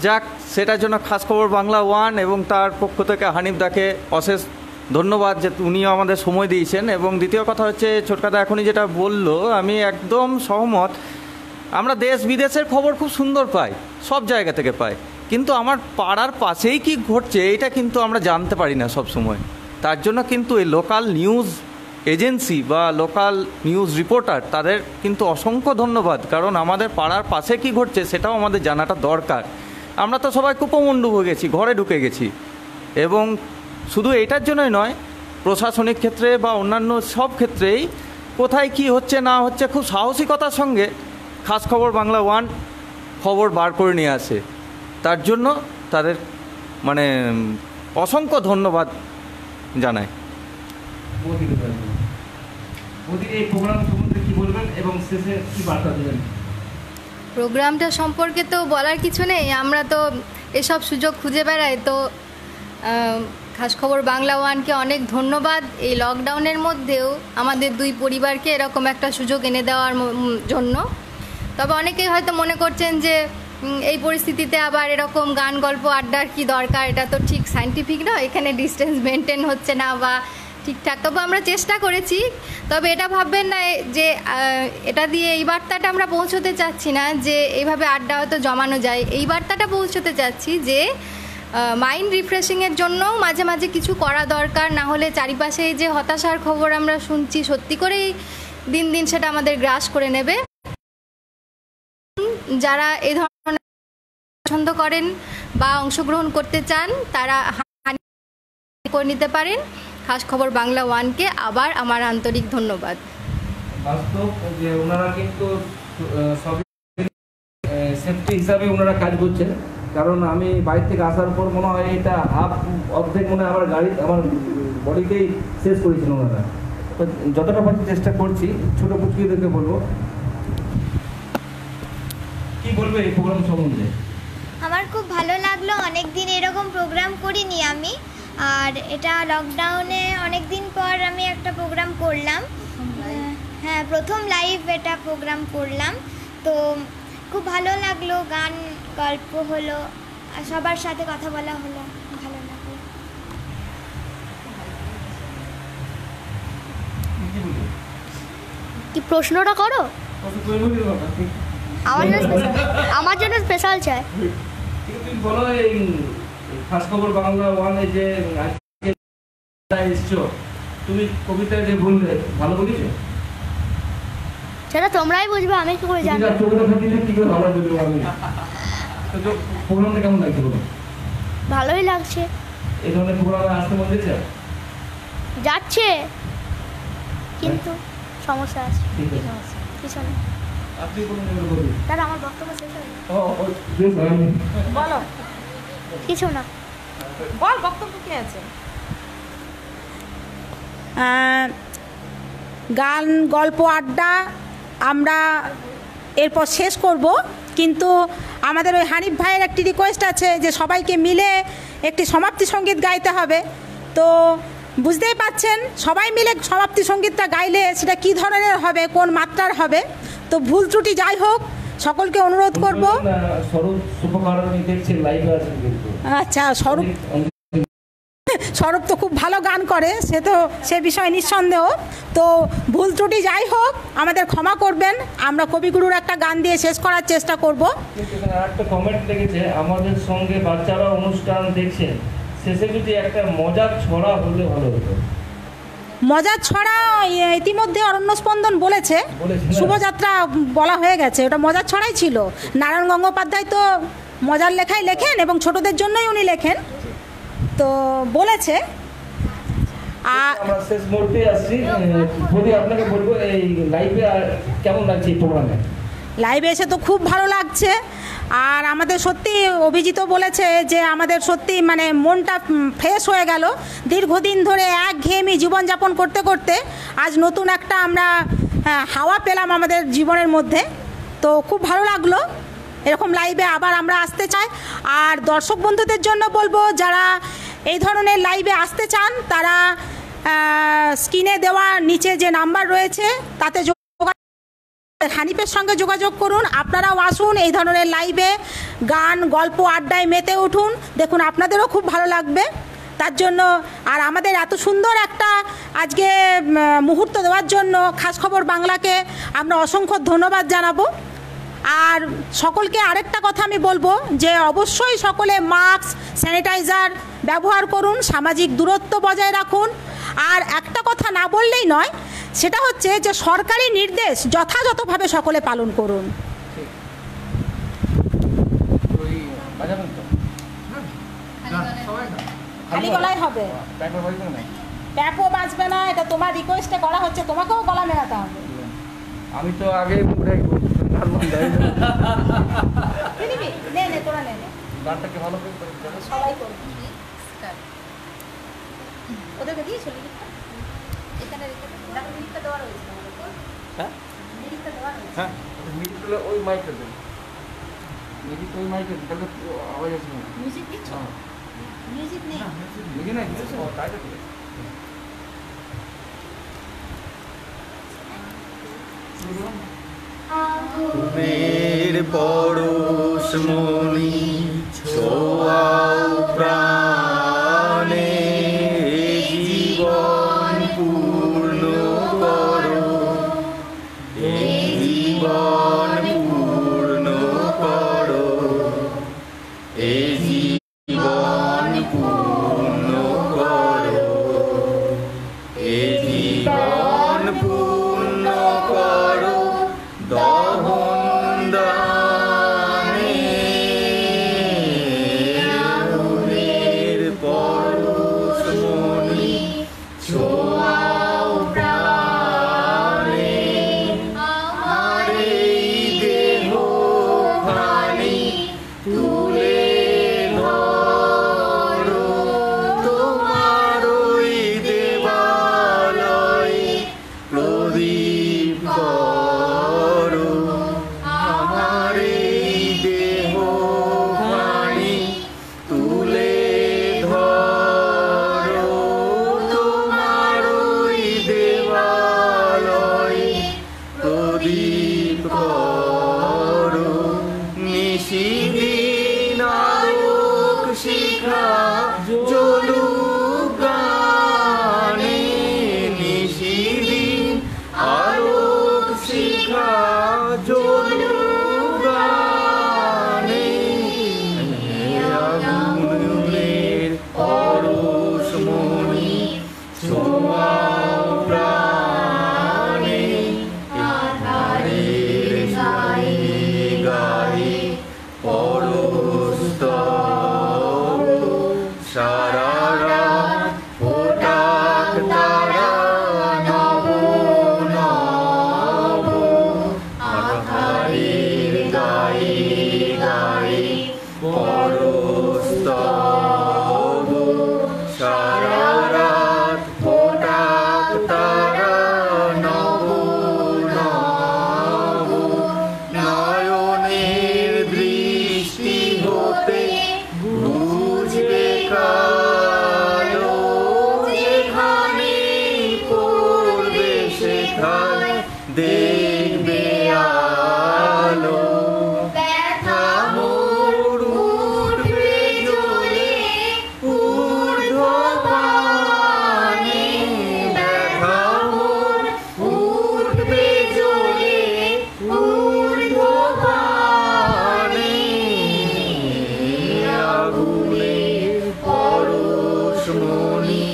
যাক, সেটার জন্য খাস খবর বাংলা ওয়ান এবং তার পক্ষ থেকে হানিফদাকে অশেষ ধন্যবাদ যে উনিও আমাদের সময় দিয়েছেন। এবং দ্বিতীয় কথা হচ্ছে, ছোটকাদা এখনই যেটা বললো, আমি একদম সহমত। আমরা দেশ বিদেশের খবর খুব সুন্দর পাই, সব জায়গা থেকে পাই, কিন্তু আমার পাড়ার পাশেই কি ঘটছে এটা কিন্তু আমরা জানতে পারি না সব সময়। তার জন্য কিন্তু এই লোকাল নিউজ এজেন্সি বা লোকাল নিউজ রিপোর্টার, তাদের কিন্তু অসংখ্য ধন্যবাদ। কারণ আমাদের পাড়ার পাশে কি ঘটছে সেটাও আমাদের জানাটা দরকার। আমরা তো সবাই কুপমণ্ডু হয়ে গেছি, ঘরে ঢুকে গেছি। এবং শুধু এটার জন্যই নয়, প্রশাসনিক ক্ষেত্রে বা অন্যান্য সব ক্ষেত্রেই কোথায় কি হচ্ছে না হচ্ছে খুব সাহসিকতার সঙ্গে খাস খবর বাংলা ওয়ান খবর বার করে নিয়ে আসে। তার জন্য তাদের মানে অসংখ্য ধন্যবাদ জানাই। এই প্রোগ্রাম সম্বন্ধে কি বলবেন এবং শেষে কি বার্তা দেবেন? প্রোগ্রামটা সম্পর্কে তো বলার কিছু নেই, আমরা তো এসব সুযোগ খুঁজে বেড়াই। তো খাস খবর বাংলা ওয়ানকে অনেক ধন্যবাদ এই লকডাউনের মধ্যেও আমাদের দুই পরিবারকে এরকম একটা সুযোগ এনে দেওয়ার জন্য। তবে অনেকেই হয়তো মনে করছেন যে এই পরিস্থিতিতে আবার এরকম গান গল্প আড্ডার কি দরকার, এটা তো ঠিক সায়েন্টিফিক নয়, এখানে ডিস্টেন্স মেনটেন হচ্ছে না বা ঠিকঠাক। তবে আমরা চেষ্টা করেছি। তবে এটা ভাববেন না যে এটা দিয়ে এই বার্তাটা আমরা পৌঁছতে চাচ্ছি না যে এইভাবে আড্ডা হয়তো জমানো যায়। এই বার্তাটা পৌঁছতে চাচ্ছি যে মাইন্ড রিফ্রেশিংয়ের জন্যও মাঝে মাঝে কিছু করা দরকার। না হলে চারিপাশে যে হতাশার খবর আমরা শুনছি, সত্যি করেই দিন দিন সেটা আমাদের গ্রাস করে নেবে। যারা এই ধরনের পছন্দ করেন বা অংশগ্রহণ করতে চান, তারা করে নিতে পারেন। খাস খবর বাংলা ওয়ানকে আবার আমার আন্তরিক ধন্যবাদ। বাস্তব যে ওনারা কিন্তু সবই সেফটি হিসাবে ওনারা কাজ করছেন। কারণ আমি বাইরে থেকে আসার পর মনে হয় এটা অর্ধেক মনে হয় আমার বডিতেই শেষ করেছিল ওনারা। তো যতটা পারছি চেষ্টা করছি। ছোটো পুচকিদেরকে বলবো, কি বলবে এই প্রোগ্রাম সম্বন্ধে? আমার খুব ভালো লাগলো, অনেক দিন এরকম প্রোগ্রাম করিনি আমি। আর এটা লকডাউনে অনেক দিন পর আমি একটা প্রোগ্রাম করলাম। হ্যাঁ, প্রথম লাইভ এটা প্রোগ্রাম করলাম। তো খুব ভালো লাগলো, গান গল্প হলো, আর সবার সাথে কথা বলা হলো, ভালো লাগলো। কি প্রশ্নটা করো? আমার জন্য স্পেশাল চাই। তুমি বলো, এই খাস খবর বাংলা ওয়ানে যে এসছো, তুমি কবিতা যে বললে ভালো বলেছো? সেটা তোমরাই বুঝবে, আমি কি করে জানবো? প্রোগ্রামটা কেমন লাগছে বলো? ভালোই লাগছে। এই ধরনের প্রোগ্রামে আসতে মন দিচ্ছে? যাচ্ছে, কিন্তু সমস্যা আছে। ঠিক আছে, কিছু না। আপনি কোনো বলুন। তার আমার বক্তব্য শেষ হয়ে গেছে। বলো, কিছু না। বল, বক্তব্য কি আছে? গান গল্প আড্ডা আমরা এরপর শেষ করব, কিন্তু আমাদের ওই হানিফ ভাইয়ের একটি রিকোয়েস্ট আছে যে সবাইকে মিলে একটি সমাপ্তি সঙ্গীত গাইতে হবে। তো বুঝতেই পাচ্ছেন, সবাই মিলে সমাপ্তি সঙ্গীতটা গাইলে সেটা কী ধরনের হবে, কোন মাত্রার হবে। তো ভুল ত্রুটি যাই হোক, সকলকে অনুরোধ করব। আচ্ছা, স্বরূপ তো খুব ভালো গান করে, সে বিষয়ে নিঃসন্দেহ। তো ভুল ত্রুটি যাই হোক, আমাদের ক্ষমা করবেন। আমরা কবিগুরুর একটা গান দিয়ে শেষ করার চেষ্টা করব। একটা কমেন্ট লিখেছে, আমাদের সঙ্গে বাচ্চারা অনুষ্ঠান দেখছেন, শেষে যদি একটা মজার ছড়া হলে ভালো হতো। মজার ছড়া ইতিমধ্যে অরণ্য স্পন্দন বলেছে, শুভযাত্রা বলা হয়ে গেছে, ওটা মজার ছড়াই ছিল। নারায়ণ গঙ্গোপাধ্যায় তো মজার লেখাই লেখেন এবং ছোটদের জন্যই উনি লেখেন, তো বলেছে। আমরা শেষ মুহূর্তে আসছি, বলি আপনাকে বলবো এই লাইভে কেমন লাগছে এই প্রোগ্রামে? লাইভে এসে তো খুব ভালো লাগছে। আর আমাদের সত্যি অভিজিৎ বলেছে যে আমাদের সত্যি মানে মনটা ফ্রেশ হয়ে গেল। দীর্ঘদিন ধরে একঘেয়েমি জীবনযাপন করতে করতে আজ নতুন একটা আমরা হাওয়া পেলাম আমাদের জীবনের মধ্যে। তো খুব ভালো লাগলো, এরকম লাইভে আবার আমরা আসতে চাই। আর দর্শক বন্ধুদের জন্য বলবো, যারা এই ধরনের লাইভে আসতে চান তারা স্ক্রিনে দেওয়া নিচে যে নাম্বার রয়েছে তাতে হানিফের সঙ্গে যোগাযোগ করুন। আপনারাও আসুন, এই ধরনের লাইভে গান গল্প আড্ডায় মেতে উঠুন, দেখুন আপনাদেরও খুব ভালো লাগবে। তার জন্য আর আমাদের এত সুন্দর একটা আজকে মুহূর্ত দেওয়ার জন্য খাস খবর বাংলাকে আমরা অসংখ্য ধন্যবাদ জানাবো। আর সকলকে আরেকটা কথা আমি বলবো যে অবশ্যই সকলে মাস্ক স্যানিটাইজার ব্যবহার করুন, সামাজিক দূরত্ব বজায় রাখুন। আর একটা কথা না বললেই নয়, সেটা হচ্ছে যে সরকারি নির্দেশ যথাযথভাবে সকলে পালন করুন। খালি গলায় হবে, প্যাপও বাজবে না, এটা তোমার রিকোয়েস্টে করা হচ্ছে, তোমাকেও গলা মেলাতে হবে। আমি তো আগে গানটাকে ভালো করে সবাই করবে, ওদেরকে দিয়েছিল এখানে মিনিটটা দেওয়া রয়েছে। হ্যাঁ মিনিটটা দেওয়া রয়েছে। হ্যাঁ, মিউজিকগুলো ওই মাইকে দেন, মিউজিক ওই মাইকে দেন, তাহলে আওয়াজ আসবে না। মিউজিক দিচ্ছ? মিউজিক নেই, মিউজিক নাই, তাই তো মের পরশমণি ছোঁয়াও প্রাণে, জীবন পূর্ণ করো, এই জীবন পূর্ণ করো, এই জীবন পূর্ণ করো, এই জীবন পূর্ণ করো, দহন দানে আগুনের পরশমণি ছোঁয়াও প্রাণে, প্রদীপ করো, নিশিদিন আলোক শিখা জ্বলুক গানে, নিশিদিন আলোক শিখা জ্বলুক গানে। আগুনের পরশমণি ছোঁয়াও প্রাণে, আধারের গায়ে গায়ে পরশস্তব, সারা রাত ফোটাক তারা নব নব, আধারের গায়ে গায়ে পরশস্তব, সারা রাত ফোটাক তারা নব নব। নয়নের দৃষ্টি হতে বুঝবে কালো, যেখানে পড়বে সেখানে দেখবে আলো। ব্যথা মোর উঠবে জ্বলে ঊর্ধ্বপানে, ব্যথা মোর উঠবে জ্বলে ঊর্ধ্বপানে। আগুনের পরশমণি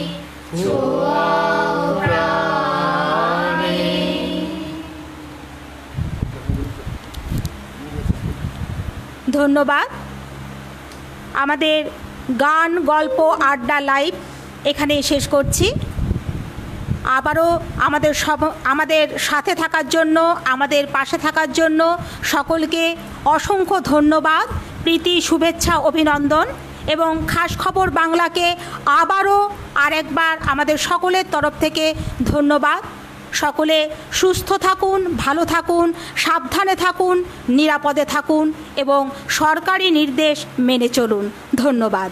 ছোঁয়াও প্রাণে। ধন্যবাদ। আমাদের গান গল্প আড্ডা লাইভ এখানে শেষ করছি। আবারও আমাদের সাথে থাকার জন্য, আমাদের পাশে থাকার জন্য সকলকে অসংখ্য ধন্যবাদ, প্রীতি, শুভেচ্ছা, অভিনন্দন এবং খাস খবর বাংলাকে আবারও আরেকবার আমাদের সকলের তরফ থেকে ধন্যবাদ। সকলে সুস্থ থাকুন, ভালো থাকুন, সাবধানে থাকুন, নিরাপদে থাকুন এবং সরকারি নির্দেশ মেনে চলুন। ধন্যবাদ।